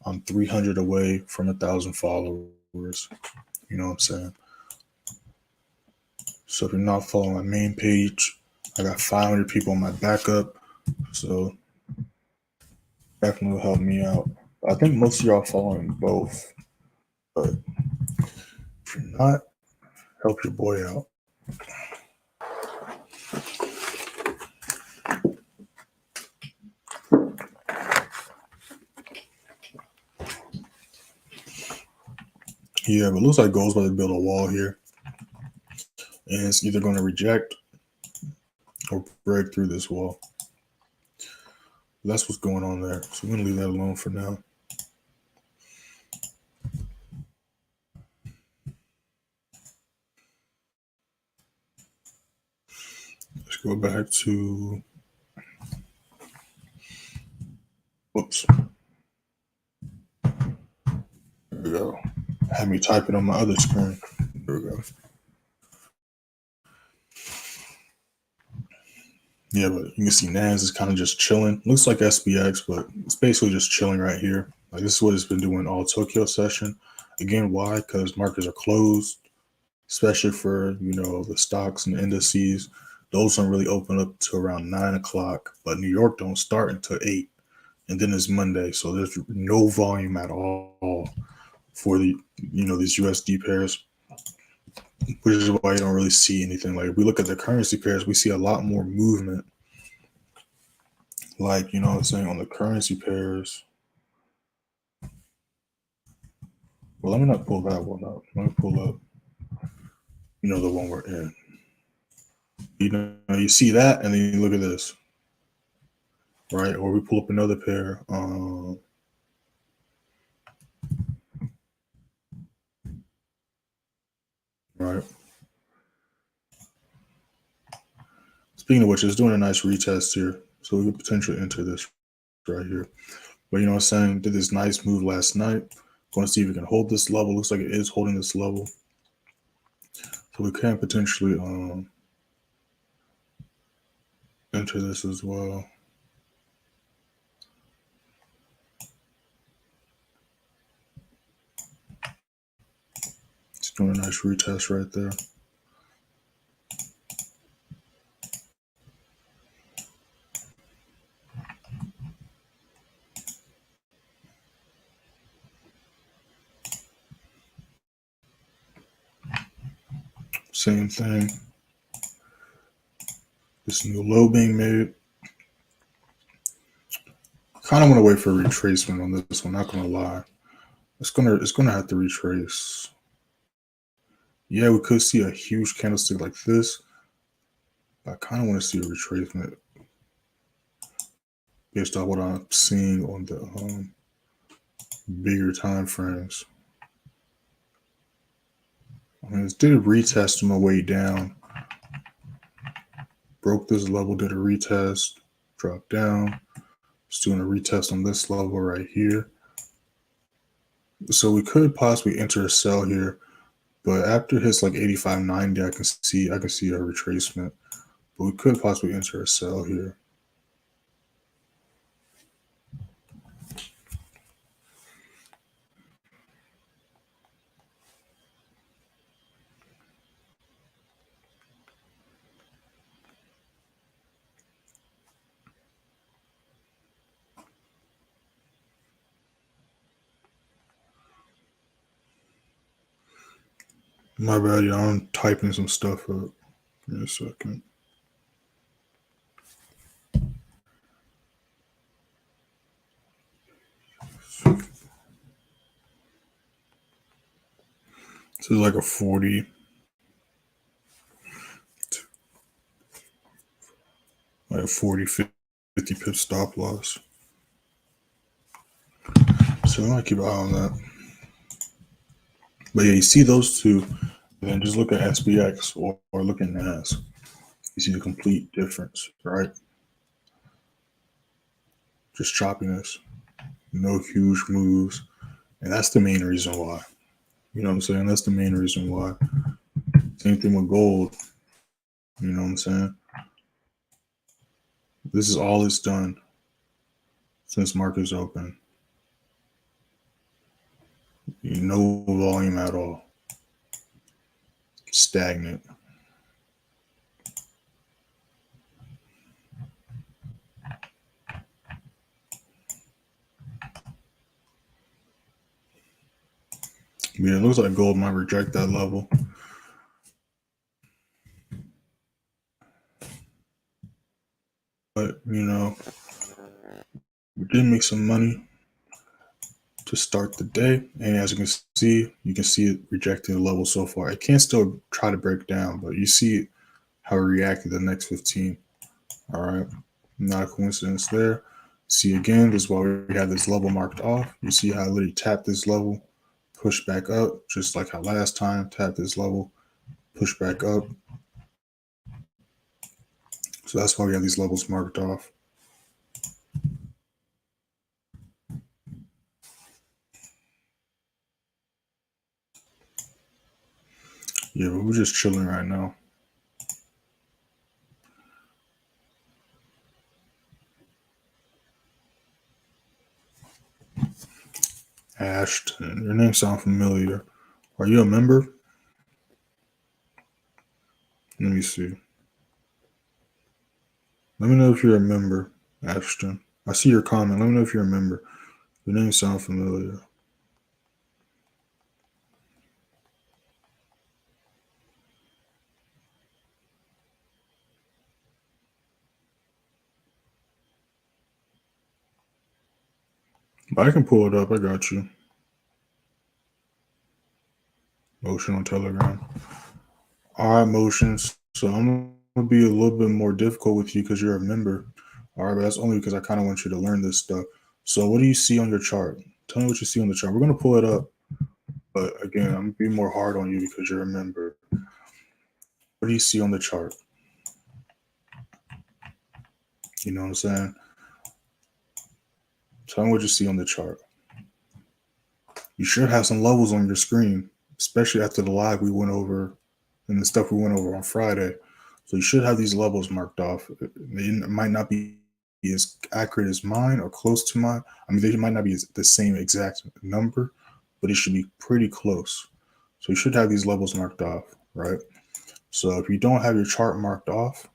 I'm 300 away from 1,000 followers. You know what I'm saying? So if you're not following my main page, I got 500 people on my backup. So definitely will help me out. I think most of y'all are following both, but if you're not, help your boy out. Yeah, but it looks like gold's about to build a wall here. And it's either going to reject or break through this wall. That's what's going on there. So we're going to leave that alone for now. Let's go back to, whoops. There we go. Had me type it on my other screen. There we go. Yeah, but you can see NAS is kind of just chilling. Looks like SPX, but it's basically just chilling right here. Like this is what it's been doing all Tokyo session. Again, why? Because markets are closed, especially for, you know, the stocks and the indices. Those don't really open up to around 9 o'clock, but New York don't start until 8. And then it's Monday, so there's no volume at all for the, you know, these USD pairs, which is why you don't really see anything. Like if we look at the currency pairs, we see a lot more movement. Like, you know what I'm saying, on the currency pairs. Well, let me not pull that one up. Let me pull up, you know, the one we're in. You know, you see that, and then you look at this, right? Or we pull up another pair. Right. Speaking of which, it's doing a nice retest here, so we could potentially enter this right here. But you know what I'm saying? Did this nice move last night. Going to see if we can hold this level. Looks like it is holding this level. So we can potentially enter this as well. It's doing a nice retest right there. Same thing. This new low being made. Kind of want to wait for a retracement on this one. Not gonna lie, it's gonna have to retrace. Yeah, we could see a huge candlestick like this. But I kind of want to see a retracement based on what I'm seeing on the bigger time frames. I mean, it did a retest on the way down. Broke this level, did a retest, dropped down. It's doing a retest on this level right here. So we could possibly enter a sell here, but after it hits like 85.90, I can see a retracement. But we could possibly enter a sell here. My bad, y'all. I'm typing some stuff up. Give me a second. This is like a 40. Like a 40, 50 pip stop loss. So I want to keep an eye on that. But yeah, you see those two, and then just look at SPX or look at NAS. You see the complete difference, right? Just choppiness, no huge moves. And that's the main reason why. You know what I'm saying? That's the main reason why. Same thing with gold. You know what I'm saying? This is all it's done since markets open. No volume at all. Stagnant. Yeah, it looks like gold might reject that level. But, you know, we did make some money to start the day. And as you can see it rejecting the level so far. It can still try to break down, but you see how it reacted the next 15. All right. Not a coincidence there. See again, this is why we had this level marked off. You see how I literally tapped this level, push back up, just like how last time, tap this level, push back up. So that's why we have these levels marked off. Yeah, but we're just chilling right now. Ashton, your name sounds familiar. Are you a member? Let me see. Let me know if you're a member, Ashton. I see your comment. Let me know if you're a member. Your name sounds familiar. But I can pull it up. I got you. Motion on Telegram. All right, motions. So I'm gonna be a little bit more difficult with you because you're a member. All right, but that's only because I kind of want you to learn this stuff. So what do you see on your chart? Tell me what you see on the chart. We're gonna pull it up, but again, I'm gonna be more hard on you because you're a member. What do you see on the chart? You know what I'm saying? Tell me what you see on the chart. You should have some levels on your screen, especially after the live we went over and the stuff we went over on Friday. So you should have these levels marked off. They might not be as accurate as mine or close to mine. I mean, they might not be the same exact number, but it should be pretty close. So you should have these levels marked off, right? So if you don't have your chart marked off,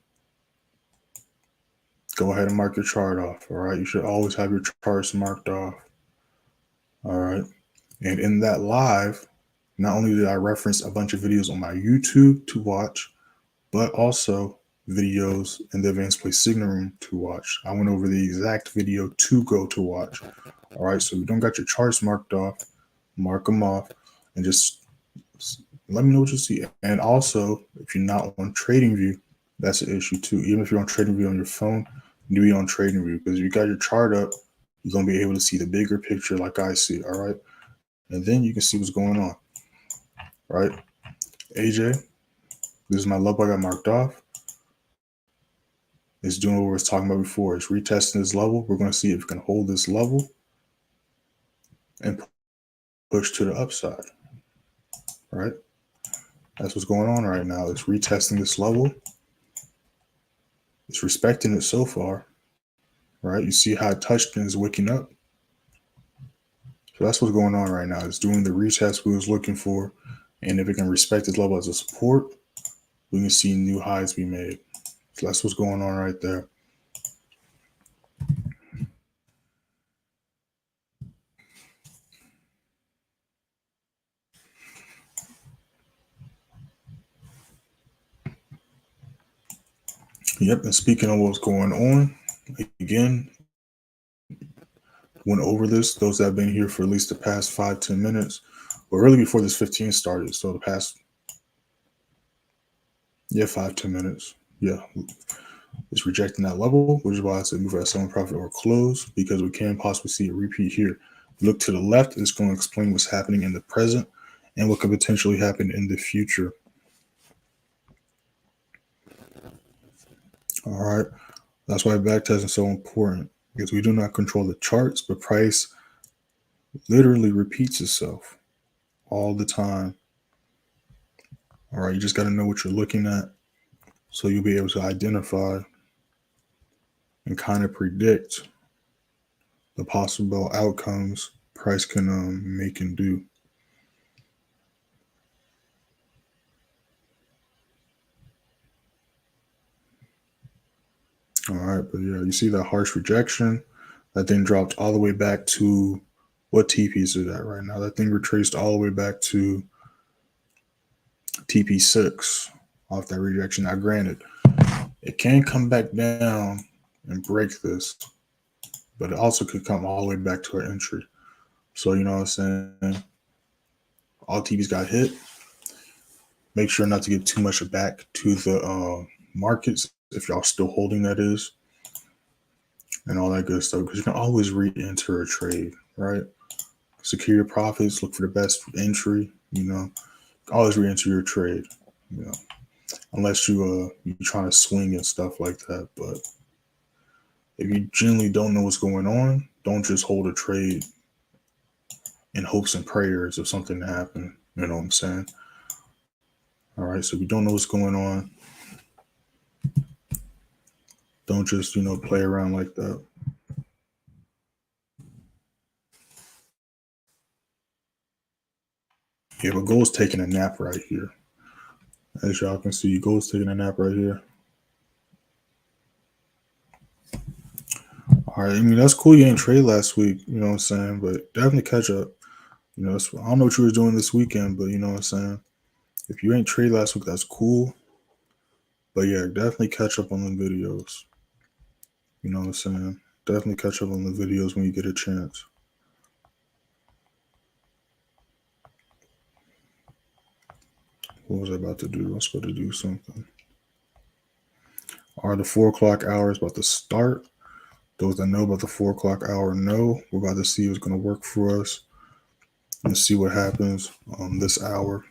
go ahead and mark your chart off, all right? You should always have your charts marked off, all right? And in that live, not only did I reference a bunch of videos on my YouTube to watch, but also videos in the advanced play signal room to watch. I went over the exact video to go to watch. All right, so if you don't got your charts marked off, mark them off, and just let me know what you see. And also, if you're not on TradingView, that's an issue too. Even if you're on TradingView on your phone, do it on TradingView because if you got your chart up, you're gonna be able to see the bigger picture like I see. All right, and then you can see what's going on. Right, AJ, this is my level I got marked off. It's doing what we were talking about before. It's retesting this level. We're going to see if it can hold this level and push to the upside. Right? That's what's going on right now. It's retesting this level. It's respecting it so far. Right? You see how it touched and is wicking up. So that's what's going on right now. It's doing the retest we was looking for. And if it can respect this level as a support, we can see new highs be made. So that's what's going on right there. Yep, and speaking of what's going on, again, went over this. Those that have been here for at least the past 5-10 minutes, or really before this 15 started. So the past, 5-10 minutes. Yeah, it's rejecting that level, which is why I said move at selling profit or close, because we can possibly see a repeat here. Look to the left, it's going to explain what's happening in the present and what could potentially happen in the future. All right. That's why backtesting is so important, because we do not control the charts, but price literally repeats itself all the time. All right. You just got to know what you're looking at, so you'll be able to identify and kind of predict the possible outcomes price can make and do. All right, but yeah, you see that harsh rejection that then dropped all the way back to what TPs is at right now. That thing retraced all the way back to TP6 off that rejection. Now, granted, it can come back down and break this, but it also could come all the way back to our entry. So, you know what I'm saying? All TVs got hit. Make sure not to give too much back to the markets if y'all still holding, that is, and all that good stuff, because you can always re-enter a trade, right? Secure your profits, look for the best entry, always re-enter your trade, unless you're trying to swing and stuff like that. But if you generally don't know what's going on, don't just hold a trade in hopes and prayers of something to happen. You know what I'm saying? All right. So if you don't know what's going on, don't just, play around like that. Yeah, but gold's taking a nap right here. As y'all can see, gold's taking a nap right here. All right. I mean, that's cool. You didn't trade last week, you know what I'm saying? But definitely catch up. I don't know what you were doing this weekend, but you know what I'm saying? If you ain't trade last week, that's cool. But yeah, definitely catch up on the videos. You know what I'm saying? Definitely catch up on the videos when you get a chance. What was I about to do? I was supposed to do something. All right, the 4 o'clock hour is about to start. Those that know about the 4 o'clock hour know. We're about to see what's going to work for us and see what happens on this hour.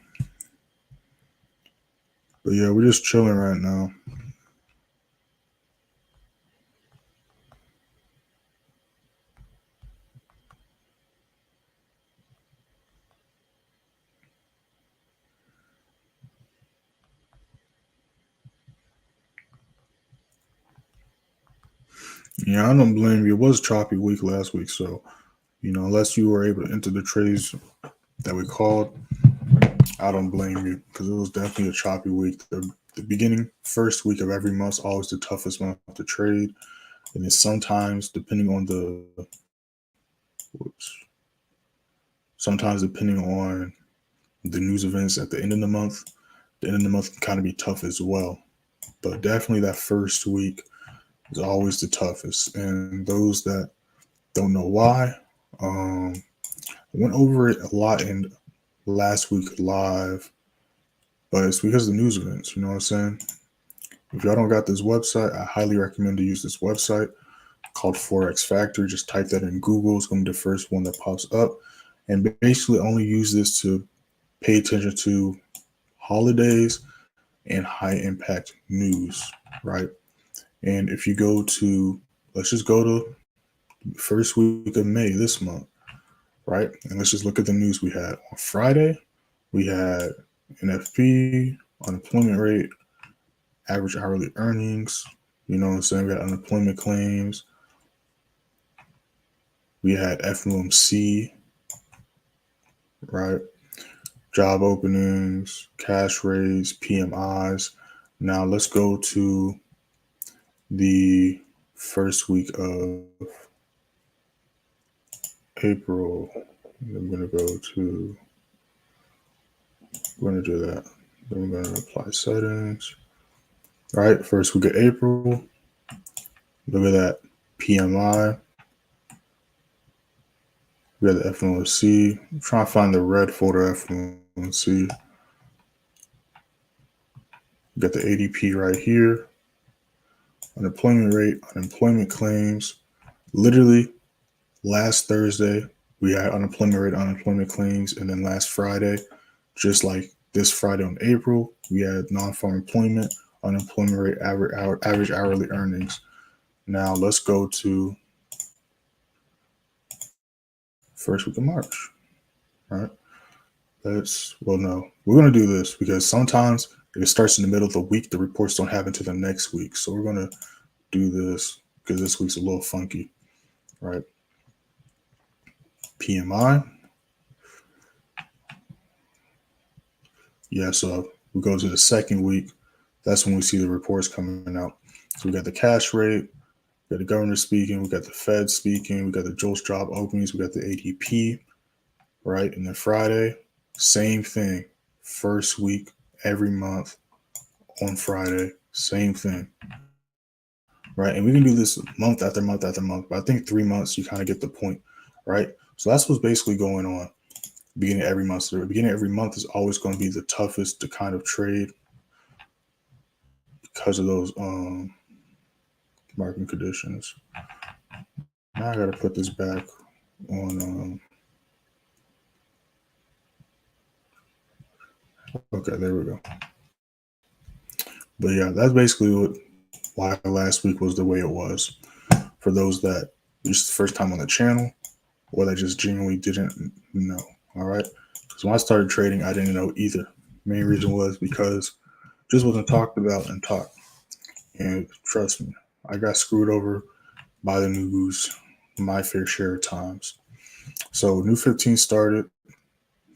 But yeah, we're just chilling right now. Yeah, I don't blame you. It was a choppy week last week, so unless you were able to enter the trades that we called, I don't blame you, because it was definitely a choppy week. The beginning, first week of every month is always the toughest month to trade. And then sometimes, depending on the news events at the end of the month can kind of be tough as well. But definitely that first week is always the toughest. And those that don't know why, I went over it a lot in last week live, but it's because of the news events. You know what I'm saying? If y'all don't got this website, I highly recommend to use this website called Forex Factory. Just type that in Google. It's going to be the first one that pops up. And basically only use this to pay attention to holidays and high impact news, right? And if you go to, let's just go to first week of May this month, right? And let's just look at the news we had. On Friday, we had NFP, unemployment rate, average hourly earnings. You know what I'm saying? We had unemployment claims. We had FOMC, right? Job openings, cash raise, PMIs. Now let's go to the first week of April. I'm going to go to, we're going to do that. Then we're going to apply settings. All right, first week of April. Look at that PMI. We got the FOMC. I'm trying to find the red folder FOMC. We got the ADP right here. Unemployment rate, unemployment claims. Literally last Thursday, we had unemployment rate, unemployment claims. And then last Friday, just like this Friday on April, we had non-farm employment, unemployment rate, average hourly earnings. Now let's go to first week of March. All right. No, we're going to do this because sometimes if it starts in the middle of the week, the reports don't happen to the next week. So we're going to do this because this week's a little funky, right? PMI. Yeah, so we go to the second week. That's when we see the reports coming out. So we got the cash rate, we got the governor speaking, we got the Fed speaking, we got the JOLTS job openings, we got the ADP, right? And then Friday, same thing. First week, every month on Friday, same thing. Right. And we can do this month after month after month. But I think 3 months, you kind of get the point. Right. So that's what's basically going on. Beginning of every month. So the beginning of every month is always going to be the toughest to kind of trade because of those market conditions. Now I got to put this back on. Okay, there we go. But yeah, that's basically why last week was the way it was. For those that just the first time on the channel, or that just genuinely didn't know. All right. Because when I started trading, I didn't know either. Main reason was because just wasn't talked about and taught. And trust me, I got screwed over by the news my fair share of times. So new 15 started.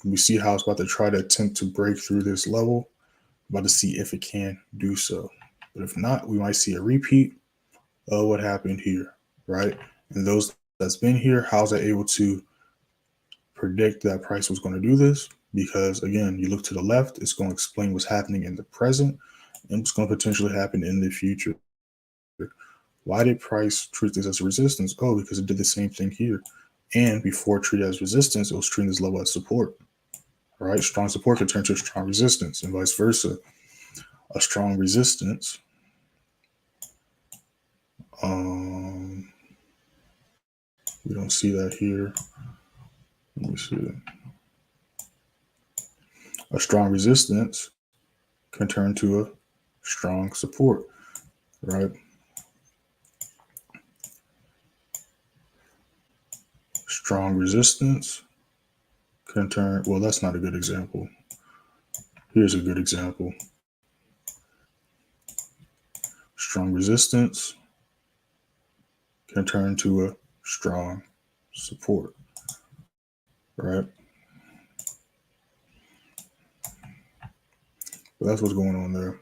We see how it's about to try to attempt to break through this level. About to see if it can do so. But if not, we might see a repeat of what happened here, right? And those that's been here, how's that able to predict that price was going to do this? Because again, you look to the left, it's going to explain what's happening in the present and what's going to potentially happen in the future. Why did price treat this as a resistance? Oh, because it did the same thing here. And before it treated as resistance, it was treating this level as support. All right, strong support could turn to a strong resistance and vice versa. A strong resistance we don't see that here. Let me see. A strong resistance can turn to a strong support, right? Strong resistance can turn, well, that's not a good example. Here's a good example. Strong resistance can turn to a strong support, right? But that's what's going on there.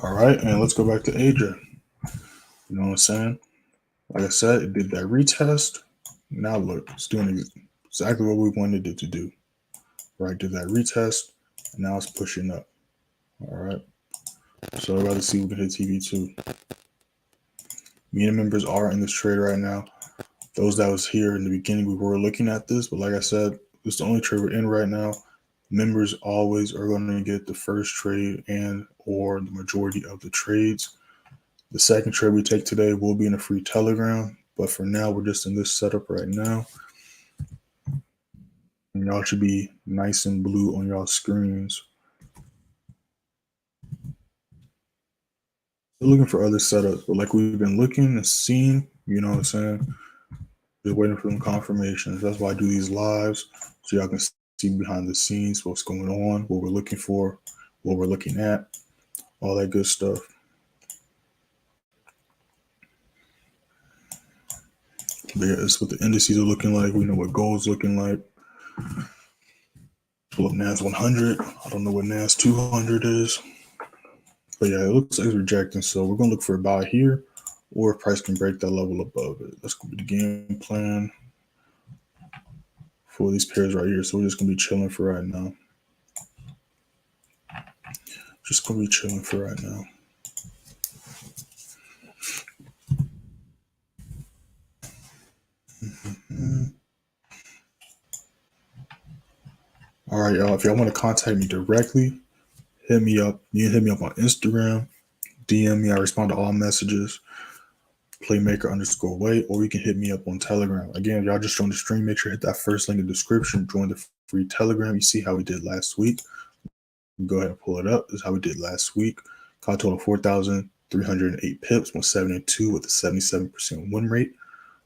All right, and let's go back to AJ. You know what I'm saying? Like I said, it did that retest. Now look, it's doing exactly what we wanted it to do. Right, did that retest, and now it's pushing up. All right. So we're about to see if we can hit TV2. Me and the members are in this trade right now. Those that was here in the beginning, we were looking at this, but like I said, this is the only trade we're in right now. Members always are going to get the first trade and or the majority of the trades. The second trade we take today will be in a free Telegram, but for now, we're just in this setup right now. And y'all should be nice and blue on y'all screens. We're looking for other setups, but like we've been looking and seeing, you know what I'm saying? Just waiting for them confirmations. That's why I do these lives, so y'all can see behind the scenes what's going on, what we're looking for, what we're looking at, all that good stuff. But yeah, that's what the indices are looking like. We know what gold's looking like. Pull up NAS100. I don't know what NAS200 is. But yeah, it looks like it's rejecting. So we're going to look for a buy here or if price can break that level above it. That's going to be the game plan for these pairs right here. So we're just going to be chilling for right now. Just going to be chilling for right now. All right, y'all. If y'all want to contact me directly, hit me up. You can hit me up on Instagram, DM me. I respond to all messages. Playmaker_way, or you can hit me up on Telegram. Again, if y'all just joined the stream, make sure to hit that first link in the description. Join the free Telegram. You see how we did last week. Go ahead and pull it up. This is how we did last week. Caught total 4,308 pips, 172 with a 77% win rate.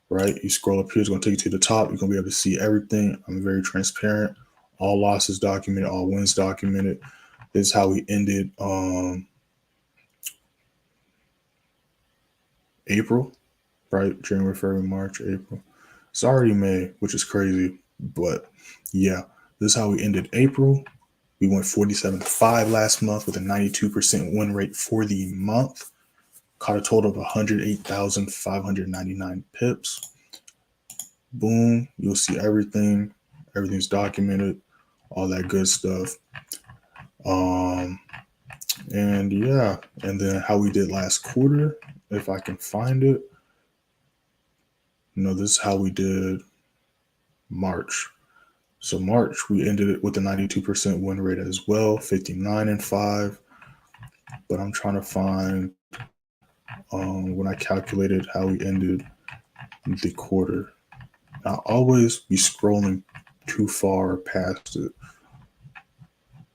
Right? You scroll up here, it's going to take you to the top. You're going to be able to see everything. I'm very transparent. All losses documented, all wins documented. This is how we ended April, right? January, February, March, April. It's already May, which is crazy. But yeah, this is how we ended April. We went 47.5 last month with a 92% win rate for the month. Caught a total of 108,599 pips. Boom. You'll see everything. Everything's documented. All that good stuff. And yeah, and then how we did last quarter, if I can find it. This is how we did March. So March, we ended it with a 92% win rate as well, 59.5. But I'm trying to find when I calculated how we ended the quarter. I'll always be scrolling too far past it.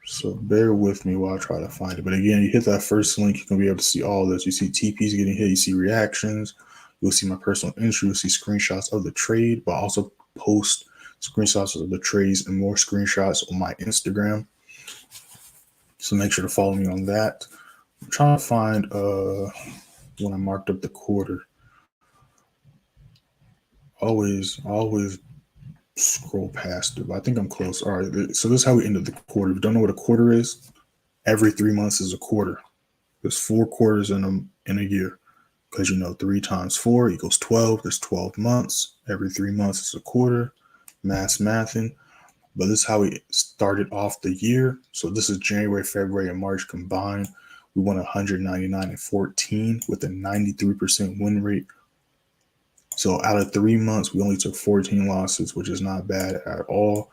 So bear with me while I try to find it. But again, you hit that first link, you can be able to see all this. You see TPs getting hit, you see reactions, you'll see my personal entry, you'll see screenshots of the trade, but also post screenshots of the trades and more screenshots on my Instagram. So make sure to follow me on that. I'm trying to find when I marked up the quarter. Always scroll past it, but I think I'm close. All right, so this is how we ended the quarter. If you don't know what a quarter is, every 3 months is a quarter. There's 4 quarters in a year, because 3 times 4 equals 12. There's 12 months. Every 3 months is a quarter. Mathing. But this is how we started off the year. So this is January, February, and March combined. We won 199.14 with a 93% win rate. So out of 3 months, we only took 14 losses, which is not bad at all.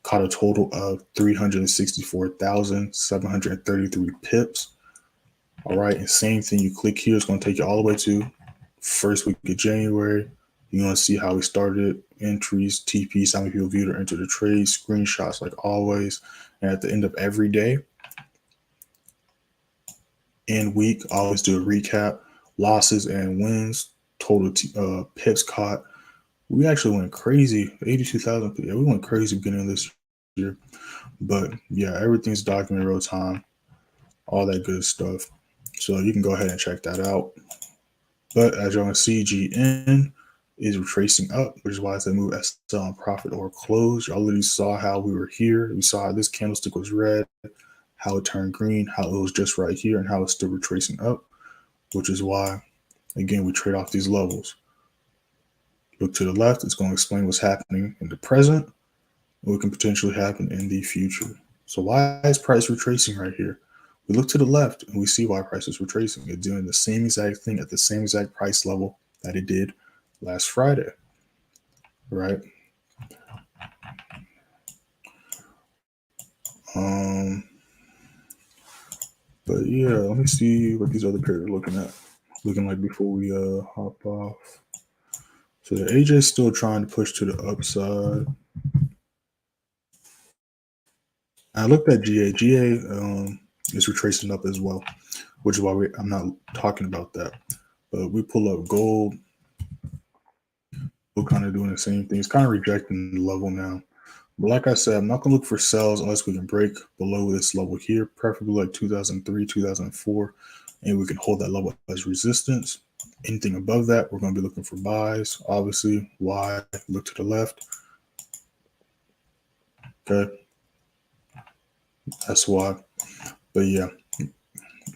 Caught a total of 364,733 pips. All right, and same thing. You click here, it's going to take you all the way to first week of January. You're going to see how we started, entries, TPs, how many people viewed or entered the trade, screenshots like always. And at the end of every day and week, I always do a recap, losses and wins, total pips caught. We actually went crazy, 82,000. Yeah, we went crazy beginning of this year. But yeah, everything's documented real time, all that good stuff. So you can go ahead and check that out. But as y'all can see, GN is retracing up, which is why it's a move SL on profit or close. Y'all already saw how we were here. We saw how this candlestick was red, how it turned green, how it was just right here, and how it's still retracing up, which is why, again, we trade off these levels. Look to the left, it's going to explain what's happening in the present and what can potentially happen in the future. So why is price retracing right here? We look to the left and we see why price is retracing. It's doing the same exact thing at the same exact price level that it did last Friday, right? But yeah, let me see what these other pairs are looking like before we hop off. So the AJ is still trying to push to the upside. I looked at GA. GA is retracing up as well, which is why I'm not talking about that. But we pull up gold. We're kind of doing the same thing. It's kind of rejecting the level now. But like I said, I'm not going to look for sells unless we can break below this level here, preferably like 2003, 2004, and we can hold that level as resistance. Anything above that, we're going to be looking for buys. Obviously, why? Look to the left. Okay. That's why. But yeah,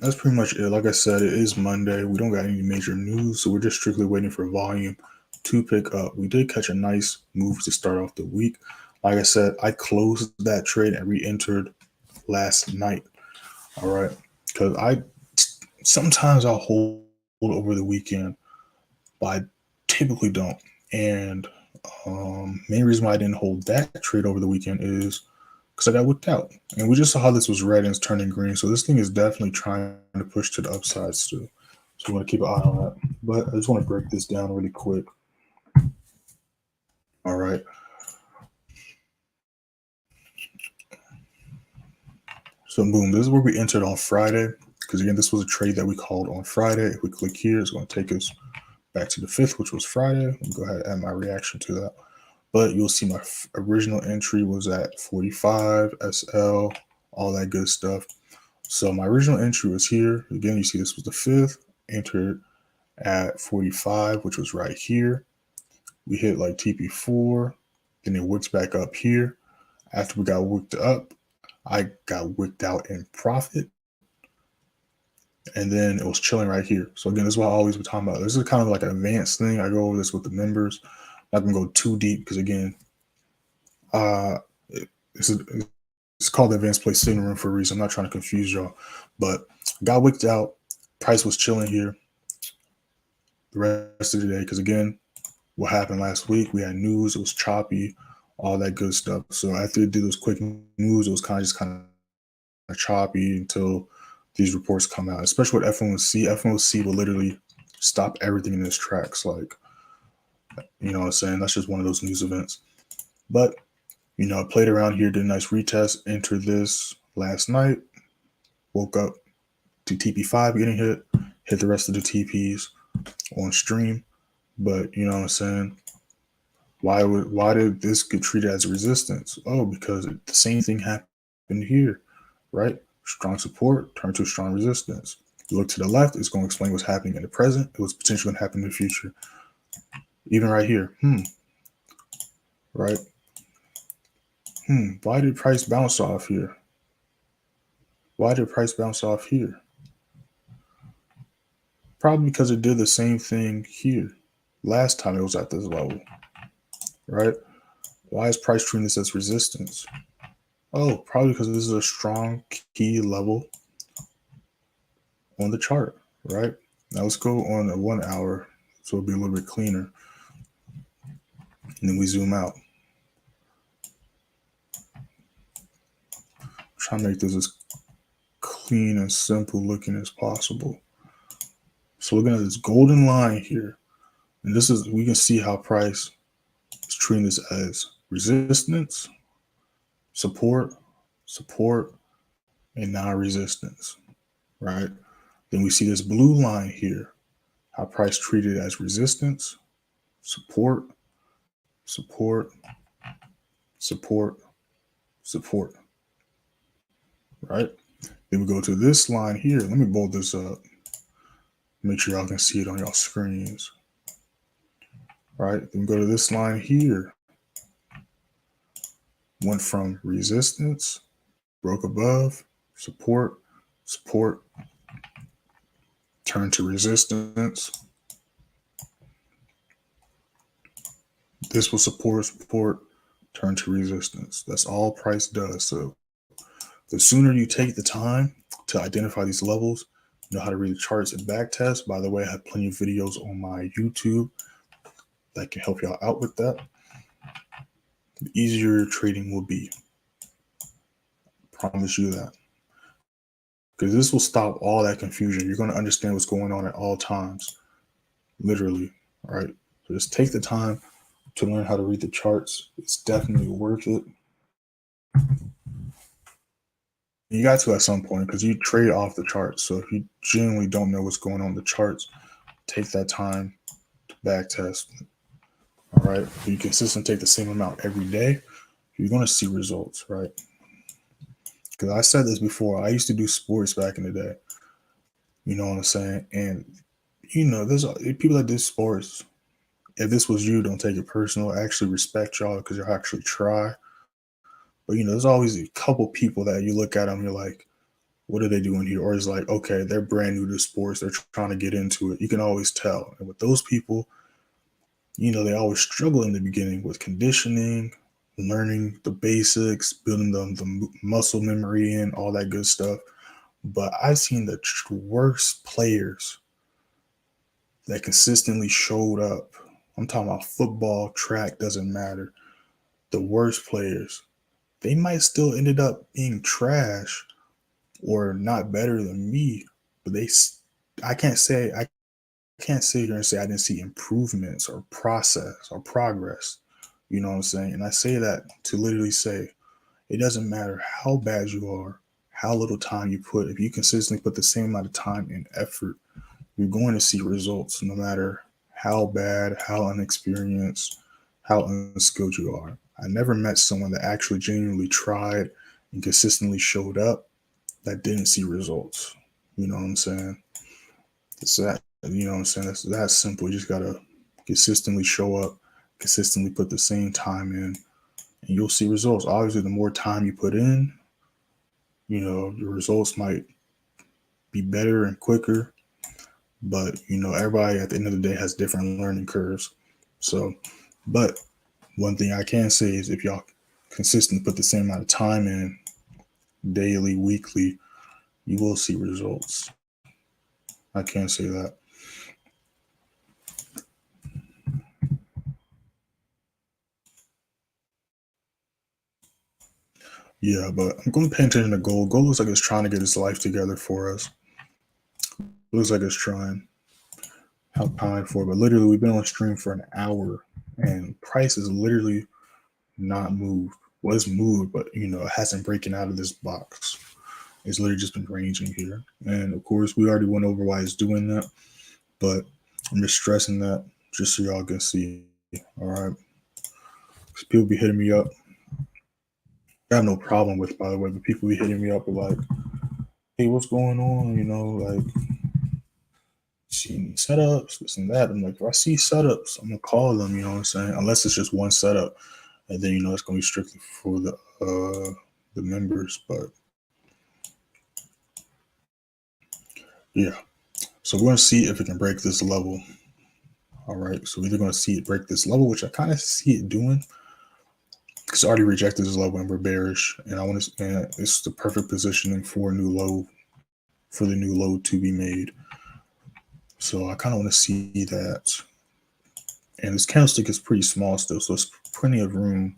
that's pretty much it. Like I said, it is Monday. We don't got any major news, so we're just strictly waiting for volume to pick up. We did catch a nice move to start off the week. Like I said, I closed that trade and re-entered last night. All right, because sometimes I'll hold over the weekend, but I typically don't. And main reason why I didn't hold that trade over the weekend is because I got whipped out. And we just saw how this was red and it's turning green. So this thing is definitely trying to push to the upside still. So we want to keep an eye on that. But I just want to break this down really quick. All right. So boom, this is where we entered on Friday. Because again, this was a trade that we called on Friday. If we click here, it's going to take us back to the 5th, which was Friday. Let me go ahead and add my reaction to that. But you'll see my original entry was at 45, SL, all that good stuff. So my original entry was here. Again, you see this was the 5th, entered at 45, which was right here. We hit like TP4, then it wicked back up here. After we got wicked up, I got wicked out in profit. And then it was chilling right here. So again, this is what I always be talking about. This is kind of like an advanced thing. I go over this with the members. I'm not gonna go too deep because again, it's called the advanced play signal room for a reason. I'm not trying to confuse y'all, but got wicked out. Price was chilling here the rest of the day because again, what happened last week? We had news. It was choppy, all that good stuff. So after it did those quick news, it was kind of choppy until these reports come out, especially with FOMC. FOMC will literally stop everything in its tracks. Like, you know what I'm saying? That's just one of those news events. But, you know, I played around here, did a nice retest, entered this last night, woke up to TP5 getting hit the rest of the TPs on stream. But, you know what I'm saying? Why did this get treated as a resistance? Oh, because the same thing happened here, right? Strong support turned to strong resistance. You look to the left, it's going to explain what's happening in the present, what's potentially going to happen in the future. Even right here, right? Why did price bounce off here? Why did price bounce off here? Probably because it did the same thing here. Last time it was at this level, right? Why is price treating this as resistance? Oh, probably because this is a strong key level on the chart, right? Now let's go on a 1 hour so it'll be a little bit cleaner. And then we zoom out. Try to make this as clean and simple looking as possible. So looking at this golden line here, and this is, we can see how price is treating this as resistance, support, and now resistance, right? Then we see this blue line here, how price treated as resistance, support, right? Then we go to this line here. Let me bold this up. Make sure y'all can see it on y'all screens. Right? Then we go to this line here. Went from resistance, broke above, support, turn to resistance. This will support, turn to resistance. That's all price does. So the sooner you take the time to identify these levels, know how to read the charts and back test. By the way, I have plenty of videos on my YouTube that can help y'all out with that. The easier your trading will be. Promise you that. Because this will stop all that confusion. You're going to understand what's going on at all times. Literally. All right. So just take the time to learn how to read the charts. It's definitely worth it. You got to at some point because you trade off the charts. So if you genuinely don't know what's going on in the charts, take that time to back test. All right. If you consistently take the same amount every day, you're going to see results, right? Because I said this before. I used to do sports back in the day. You know what I'm saying? And, you know, there's people that did sports. If this was you, don't take it personal. I actually respect y'all because you'll actually try. But, you know, there's always a couple people that you look at them, you're like, what are they doing here? Or it's like, okay, they're brand new to sports, they're trying to get into it. You can always tell. And with those people, they always struggle in the beginning with conditioning, learning the basics, building the muscle memory and all that good stuff. But I've seen the worst players that consistently showed up. I'm talking about football, track, doesn't matter. The worst players, they might still ended up being trash or not better than me, but I can't sit here and say I didn't see improvements or process or progress. You know what I'm saying? And I say that to literally say it doesn't matter how bad you are, how little time you put. If you consistently put the same amount of time and effort, you're going to see results no matter how bad, how inexperienced, how unskilled you are. I never met someone that actually genuinely tried and consistently showed up that didn't see results. You know what I'm saying? It's that, you know what I'm saying? That's that simple. You just gotta consistently show up, consistently put the same time in, and you'll see results. Obviously, the more time you put in, your results might be better and quicker. But everybody at the end of the day has different learning curves. So, but one thing I can say is if y'all consistently put the same amount of time in daily, weekly, you will see results. I can't say that. Yeah, but I'm going to pay attention to gold. Gold looks like it's trying to get its life together for us. Looks like it's trying. How kind for it. But literally, we've been on stream for an hour, and price is literally not moved. Well, it's moved, but it hasn't broken out of this box. It's literally just been ranging here. And of course, we already went over why it's doing that, but I'm just stressing that just so y'all can see. All right. People be hitting me up. I have no problem with, by the way, but people be hitting me up with like, hey, what's going on? Like, seeing setups, this and that. I'm like, if I see setups, I'm gonna call them, you know what I'm saying? Unless it's just one setup. And then it's gonna be strictly for the members. But yeah. So we're gonna see if it can break this level. All right. So we're either gonna see it break this level, which I kind of see it doing. It's already rejected this level and we're bearish. And I want to and it's the perfect positioning for a new low, for the new low to be made. So I kind of want to see that. And this candlestick is pretty small still, so it's plenty of room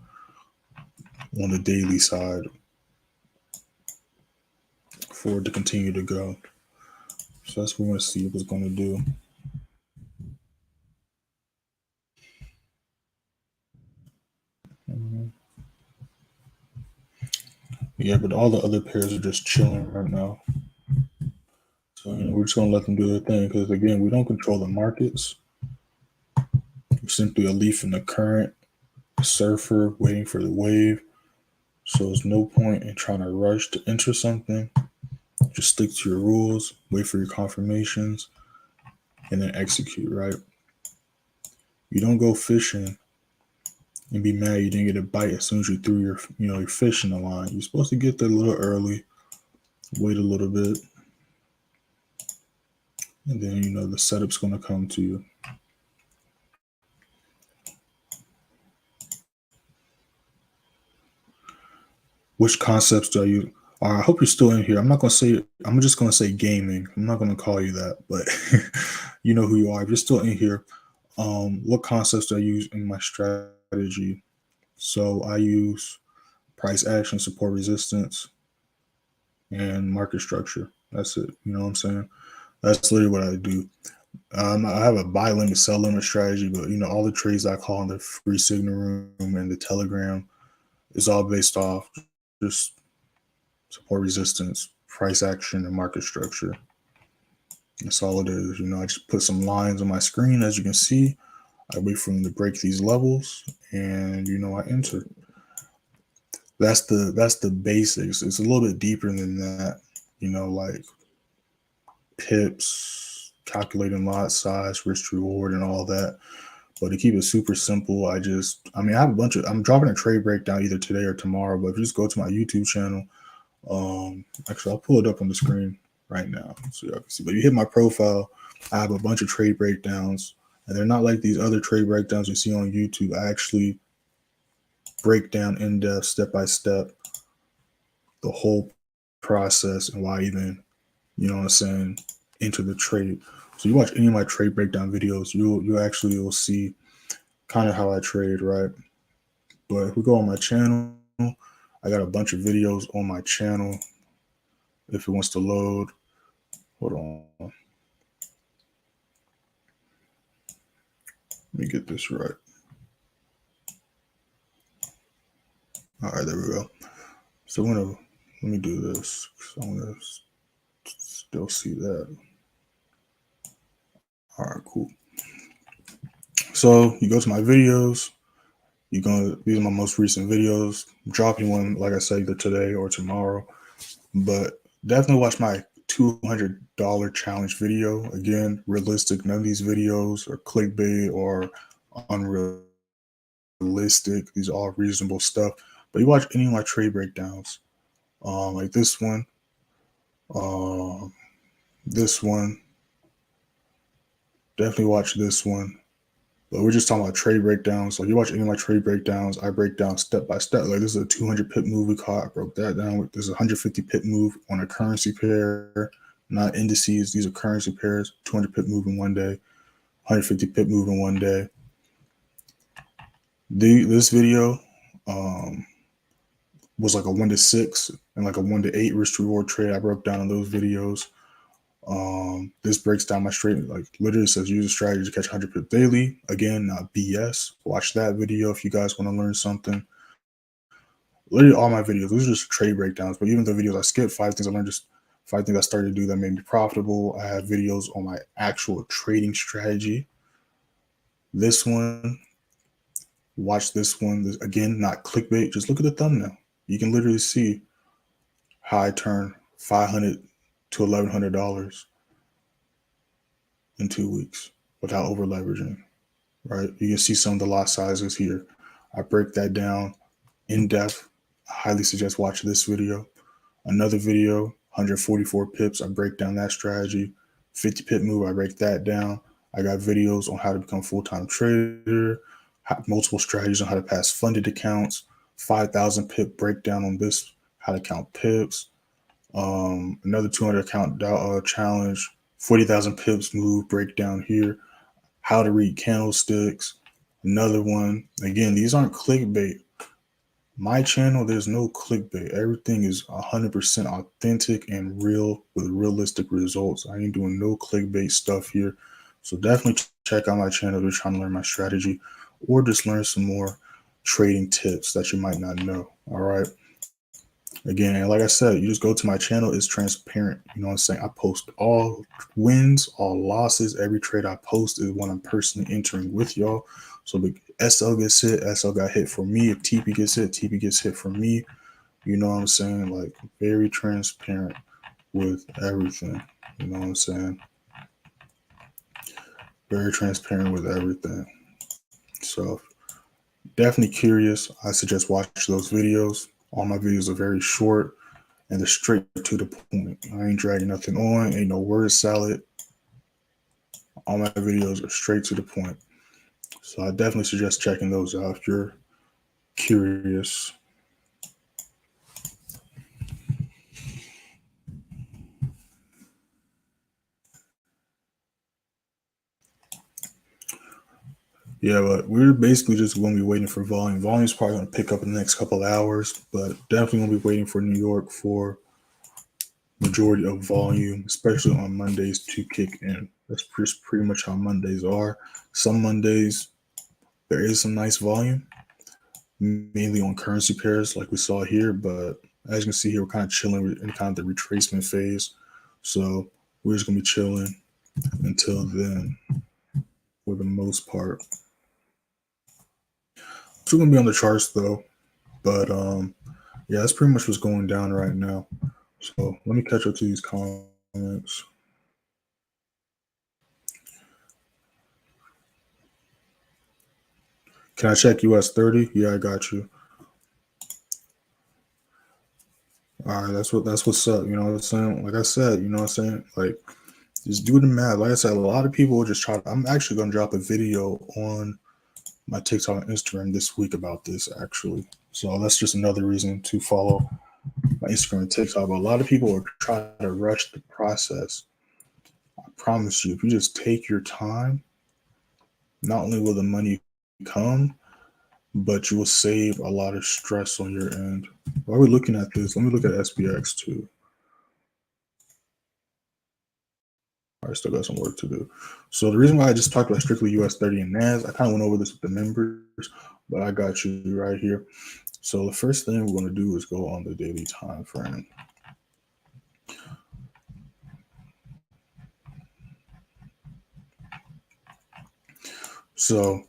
on the daily side for it to continue to go. So that's what we want to see what it's going to do. Yeah, but all the other pairs are just chilling right now. So we're just going to let them do their thing because, again, we don't control the markets. We're simply a leaf in the current, a surfer waiting for the wave. So there's no point in trying to rush to enter something. Just stick to your rules, wait for your confirmations, and then execute, right? You don't go fishing and be mad you didn't get a bite as soon as you threw your fish in the line. You're supposed to get there a little early, wait a little bit, and then the setup's going to come to you. Which concepts do I use? I hope you're still in here. I'm not going to say, I'm just going to say gaming. I'm not going to call you that, but you know who you are. If you're still in here, what concepts do I use in my strategy? So I use price action, support resistance, and market structure. That's it. You know what I'm saying? That's literally what I do. I have a buy limit, sell limit strategy, but all the trades I call in the free signal room and the Telegram is all based off just support resistance, price action, and market structure. That's all it is. I just put some lines on my screen, as you can see. I wait for them to break these levels, and I enter. That's the basics. It's a little bit deeper than that. Like pips, calculating lot size, risk reward, and all that. But to keep it super simple, I have a bunch of, I'm dropping a trade breakdown either today or tomorrow. But if you just go to my YouTube channel, Actually, I'll pull it up on the screen right now so y'all can see. But you hit my profile, I have a bunch of trade breakdowns, and they're not like these other trade breakdowns you see on YouTube. I actually break down in depth, step by step, the whole process and why even, you know what I'm saying, enter the trade. So you watch any of my trade breakdown videos, you'll see kind of how I trade, right? But if we go on my channel, I got a bunch of videos on my channel. If it wants to load, hold on. Let me get this right. All right, there we go. So let me do this. I want to still see that. All right, cool. So you go to my videos. These are my most recent videos. I'm dropping one, like I said, either today or tomorrow. But definitely watch my $200 challenge video. Again, realistic. None of these videos are clickbait or unrealistic. These are all reasonable stuff. But you watch any of my trade breakdowns, like this one, this one. Definitely watch this one. But we're just talking about trade breakdowns. So you watch any of my trade breakdowns, I break down step by step. Like this is a 200 pip move we caught. I broke that down. There's a 150 pip move on a currency pair, not indices. These are currency pairs. 200 pip move in one day, 150 pip move in one day. This video was like a 1 to 6 and like a 1 to 8 risk reward trade. I broke down on those videos. This breaks down my straight, like literally says use a strategy to catch 100 pip daily. Again, not BS. Watch that video if you guys want to learn something. Literally all my videos, those are just trade breakdowns. But even the videos I skipped, 5 things I learned, just 5 things I started to do that made me profitable. I have videos on my actual trading strategy. This one, watch this one. This, again, not clickbait. Just look at the thumbnail. You can literally see how I turn $500 to $1,100 in 2 weeks without over leveraging, right? You can see some of the lot sizes here. I break that down in depth. I highly suggest watching this video. Another video, 144 pips, I break down that strategy. 50 pip move, I break that down. I got videos on how to become full-time trader, multiple strategies on how to pass funded accounts, 5,000 pip breakdown on this, how to count pips. Another 200 account challenge, 40,000 pips move breakdown here, how to read candlesticks. Another one. Again, these aren't clickbait. My channel, there's no clickbait. Everything is 100% authentic and real with realistic results. I ain't doing no clickbait stuff here. So definitely check out my channel if you're trying to learn my strategy or just learn some more trading tips that you might not know. All right. Again, and like I said, you just go to my channel. It's transparent. You know what I'm saying? I post all wins, all losses. Every trade I post is one I'm personally entering with y'all. So the SL gets hit, SL got hit for me. If TP gets hit, TP gets hit for me. You know what I'm saying? Like very transparent with everything. You know what I'm saying? Very transparent with everything. So definitely curious. I suggest watch those videos. All my videos are very short and they're straight to the point. I ain't dragging nothing on. Ain't no word salad. All my videos are straight to the point. So I definitely suggest checking those out if you're curious. Yeah, but we're basically just going to be waiting for volume. Volume's probably going to pick up in the next couple of hours, but definitely going to be waiting for New York for majority of volume, especially on Mondays to kick in. That's pretty much how Mondays are. Some Mondays, there is some nice volume, mainly on currency pairs like we saw here, but as you can see here, we're kind of chilling in kind of the retracement phase. So we're just going to be chilling until then for the most part. Still going to be on the charts though, but yeah, that's pretty much what's going down right now. So let me catch up to these comments. Can I check US30? Yeah, I got you. All right, that's what's up. You know what I'm saying? Like I said, you know what I'm saying? Like just do the math. Like I said, a lot of people will just try. I'm actually gonna drop a video on my TikTok and Instagram this week about this actually. So that's just another reason to follow my Instagram and TikTok. But a lot of people are trying to rush the process. I promise you, if you just take your time, not only will the money come, but you will save a lot of stress on your end. While we're looking at this, let me look at SPX too. I still got some work to do. So the reason why I just talked about strictly US30 and NAS, I kind of went over this with the members, but I got you right here. So the first thing we're going to do is go on the daily time frame. So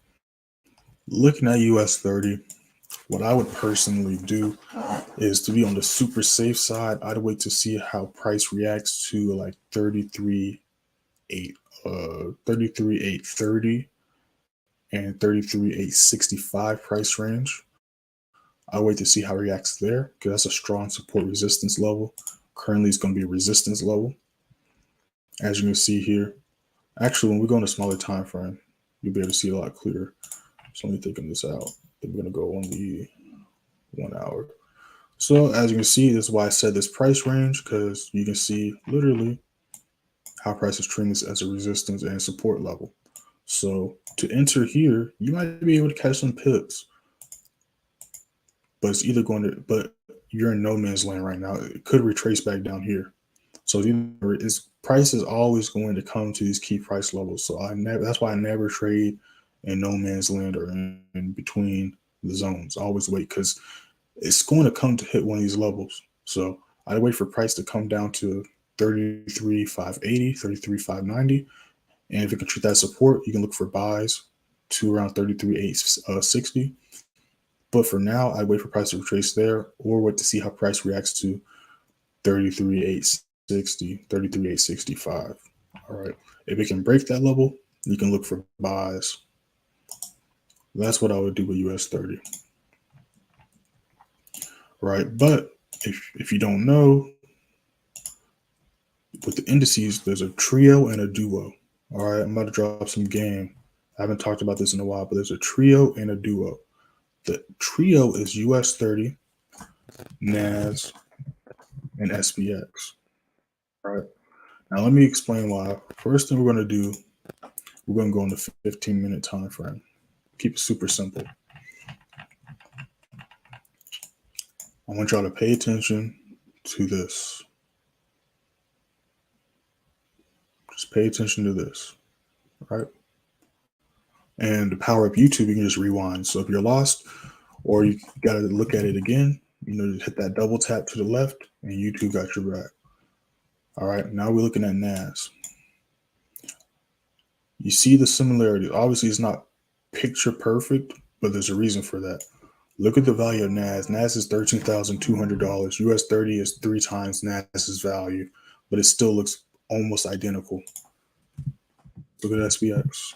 looking at US30, what I would personally do is to be on the super safe side. I'd wait to see how price reacts to like 33,830 and 33,865 price range. I wait to see how it reacts there because that's a strong support resistance level. Currently, it's going to be a resistance level. As you can see here, actually, when we go on a smaller time frame, you'll be able to see a lot clearer. So let me taking this out. Then we're going to go on the 1 hour. So as you can see, this is why I said this price range, because you can see literally how price is treating this as a resistance and support level. So to enter here, you might be able to catch some pips, but it's either going to, but you're in no man's land right now. It could retrace back down here. So its price is always going to come to these key price levels. So that's why I never trade in no man's land or in between the zones. I always wait because it's going to come to hit one of these levels. So I wait for price to come down to 33,580, 33,590. And if it can treat that support, you can look for buys to around 33,860. But for now, I wait for price to retrace there or wait to see how price reacts to 33,860, 33,865. All right. If it can break that level, you can look for buys. That's what I would do with US30. Right. But if you don't know, with the indices, there's a trio and a duo. All right. I'm about to drop some game. I haven't talked about this in a while, but there's a trio and a duo. The trio is US30, NAS, and SPX. All right. Now let me explain why. First thing we're going to do, we're going to go on the 15-minute time frame. Keep it super simple. I want y'all to pay attention to this. Just pay attention to this, right? And to power up YouTube, you can just rewind. So if you're lost or you got to look at it again, you know, just hit that double tap to the left and YouTube got your back. All right, now we're looking at NAS. You see the similarity. Obviously, it's not picture perfect, but there's a reason for that. Look at the value of NAS. NAS is $13,200. US30 is 3 times NAS's value, but it still looks almost identical. Look at SPX.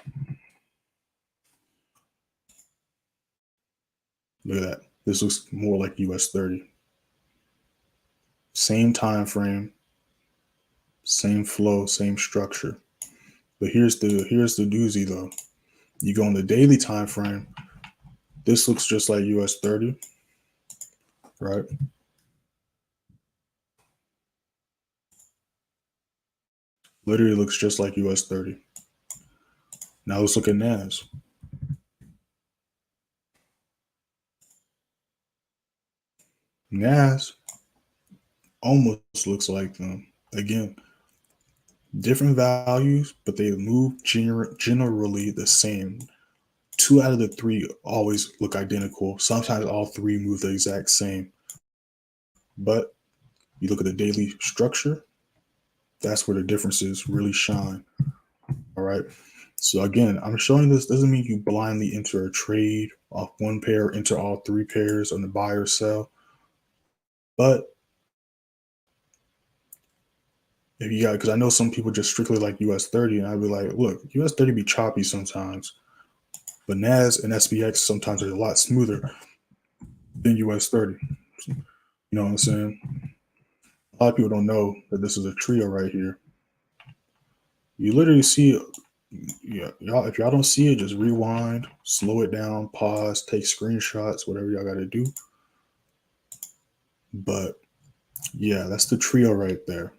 Look at that. This looks more like US30. Same time frame, same flow, same structure. But here's the doozy though. You go on the daily time frame. This looks just like US30, right? Literally looks just like US30. Now let's look at NAS. NAS almost looks like them. Again, different values, but they move generally the same. 2 out of the 3 always look identical. Sometimes all 3 move the exact same. But you look at the daily structure, that's where the differences really shine. All right. So again, I'm showing this doesn't mean you blindly enter a trade off one pair, enter all 3 pairs on the buy or sell. But if you got, because I know some people just strictly like US30, and I'd be like, look, US30 be choppy sometimes, but NAS and SPX sometimes are a lot smoother than US30. You know what I'm saying? A lot of people don't know that this is a trio right here. You literally see, yeah, y'all. If y'all don't see it, just rewind, slow it down, pause, take screenshots, whatever y'all got to do. But yeah, that's the trio right there.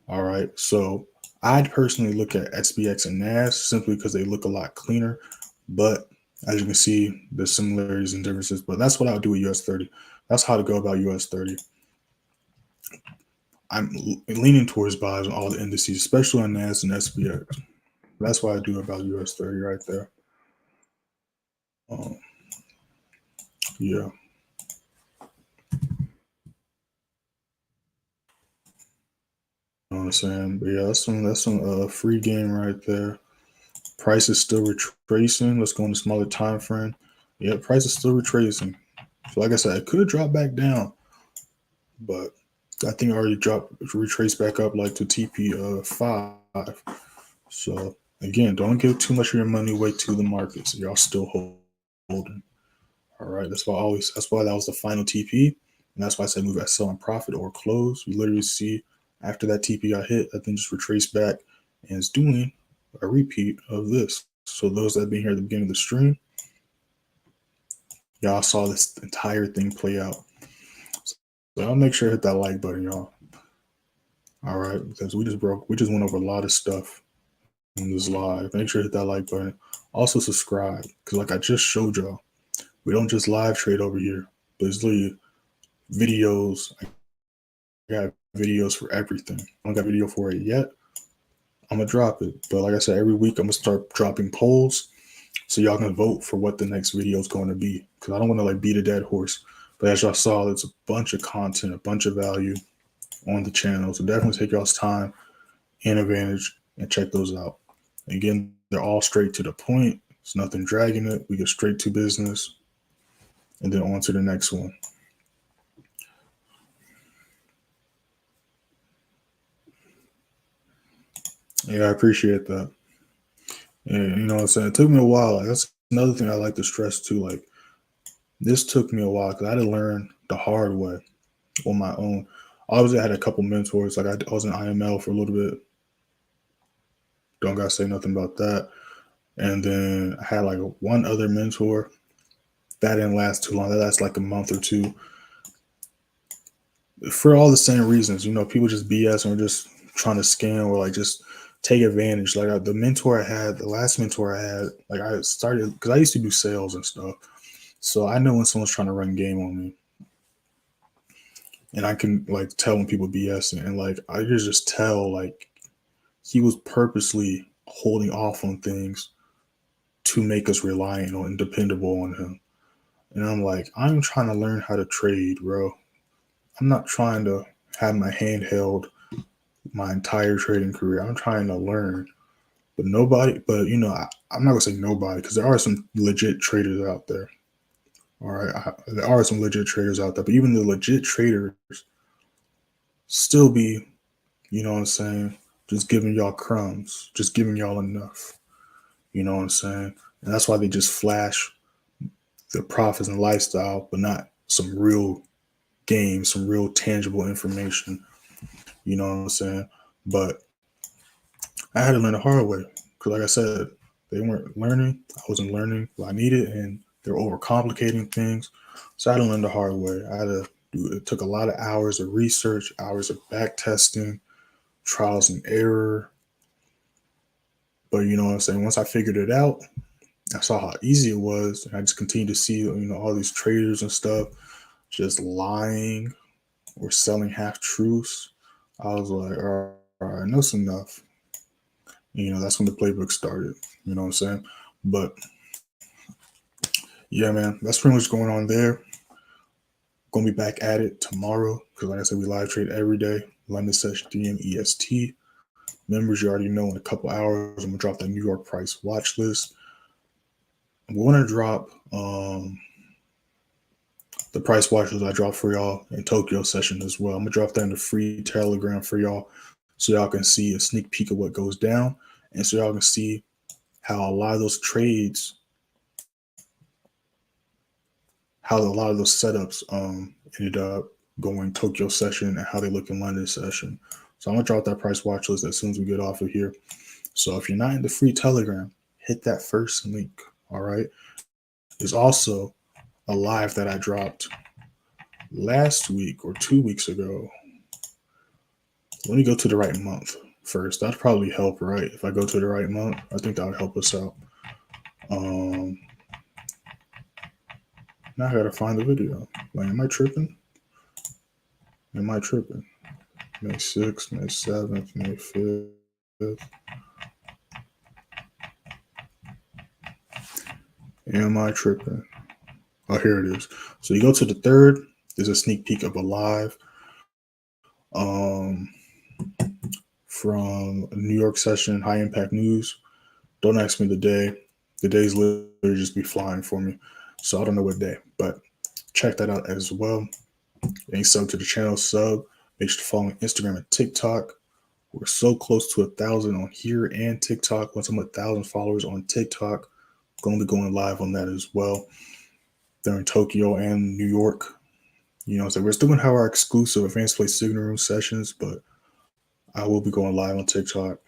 All right. So I'd personally look at SPX and NAS simply because they look a lot cleaner. But as you can see, there's similarities and differences. But that's what I would do with US30. That's how to go about US30. I'm leaning towards buys on all the indices, especially on NAS and SPX. That's what I do about US30 right there. Um, yeah. You know what I'm saying? But yeah, that's some free game right there. Price is still retracing. Let's go on the smaller time frame. Yeah, price is still retracing. So like I said, it could have dropped back down, but I think I already retraced back up like to TP5. So again, don't give too much of your money away to the markets. Y'all still holding. All right. That's why that was the final TP. And that's why I said move at sell and profit or close. You literally see after that TP got hit, I then just retrace back and it's doing a repeat of this. So those that have been here at the beginning of the stream, y'all saw this entire thing play out. So I'll make sure to hit that like button, y'all. All right, because we just went over a lot of stuff in this live. Make sure to hit that like button. Also subscribe, because like I just showed y'all, we don't just live trade over here. There's literally videos. I got videos for everything. I don't got a video for it yet. I'm gonna drop it. But like I said, every week I'm gonna start dropping polls so y'all can vote for what the next video is going to be. Because I don't want to like beat a dead horse. But as y'all saw, there's a bunch of content, a bunch of value on the channel. So definitely take y'all's time and advantage and check those out. Again, they're all straight to the point. There's nothing dragging it. We get straight to business and then on to the next one. Yeah, I appreciate that. And you know what I'm saying? It took me a while. Like, that's another thing I like to stress too. Like, this took me a while because I had to learn the hard way on my own. Obviously, I had a couple mentors. Like, I was in IML for a little bit. Don't got to say nothing about that. And then I had like one other mentor. That didn't last too long. That lasted like a month or two. For all the same reasons, you know, people just BS and just trying to scam or like just take advantage. Like the mentor I had, the last mentor I had, like I started because I used to do sales and stuff. So I know when someone's trying to run game on me. And I can like tell when people BS and like I could just tell like he was purposely holding off on things to make us reliant on and dependable on him. And I'm like, I'm trying to learn how to trade, bro. I'm not trying to have my hand held my entire trading career. I'm trying to learn. But you know, I'm not gonna say nobody because there are some legit traders out there. All right, there are some legit traders out there, but even the legit traders still be, you know what I'm saying, just giving y'all crumbs, just giving y'all enough. You know what I'm saying? And that's why they just flash the profits and lifestyle, but not some real game, some real tangible information. You know what I'm saying? But I had to learn the hard way because, like I said, they weren't learning. I wasn't learning what I needed, and they're overcomplicating things. So I had to learn the hard way. I had to do. It took a lot of hours of research, hours of back testing, trials and error. But you know what I'm saying? Once I figured it out, I saw how easy it was, and I just continued to see, you know, all these traders and stuff just lying or selling half truths. I was like, all right, enough's enough. You know, that's when the playbook started. You know what I'm saying? But yeah, man, that's pretty much going on there. Gonna be back at it tomorrow because, like I said, we live trade every day. London session DM EST. Members, you already know in a couple hours, I'm gonna drop that New York price watch list. I'm gonna drop the price watches I dropped for y'all in Tokyo session as well. I'm gonna drop that in the free Telegram for y'all so y'all can see a sneak peek of what goes down and so y'all can see how a lot of those trades, how a lot of those setups ended up going Tokyo session and how they look in London session. So I'm gonna drop that price watch list as soon as we get off of here. So if you're not in the free Telegram, hit that first link. All right. There's also a live that I dropped last week or 2 weeks ago. Let me go to the right month first. That'd probably help, right? If I go to the right month, I think that would help us out. Now I gotta find the video. Like, am I tripping? Am I tripping? May 6th, May 7th, May 5th. Am I tripping? Oh, here it is. So you go to the 3rd. There's a sneak peek of a live from New York session, high impact news. Don't ask me the day. The days literally just be flying for me. So I don't know what day, but check that out as well. Ain't sub to the channel, sub. Make sure to follow Instagram and TikTok. We're so close to 1,000 on here and TikTok. Once I'm 1,000 followers on TikTok, going to be going live on that as well. They're in Tokyo and New York. You know, so we're still going to have our exclusive advanced play signal room sessions, but I will be going live on TikTok,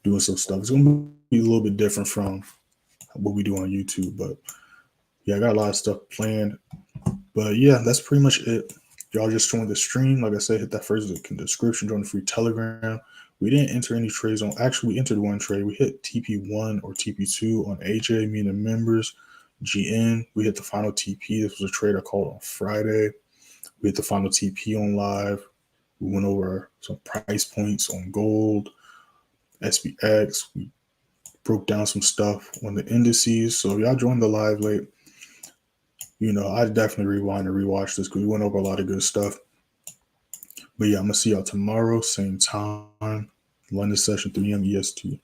doing some stuff. It's going to be a little bit different from what we do on YouTube, but yeah, I got a lot of stuff planned. But yeah, that's pretty much it. Y'all just joined the stream. Like I said, hit that first link in the description, join the free Telegram. We didn't enter any trades on, actually we entered one trade. We hit TP1 or TP2 on AJ, me and the members. GN, we hit the final TP. This was a trade I called on Friday. We hit the final TP on live. We went over some price points on gold, SPX. We broke down some stuff on the indices. So if y'all joined the live late, you know, I'd definitely rewind and rewatch this because we went over a lot of good stuff. But yeah, I'm going to see y'all tomorrow, same time, London session, 3 a.m. EST.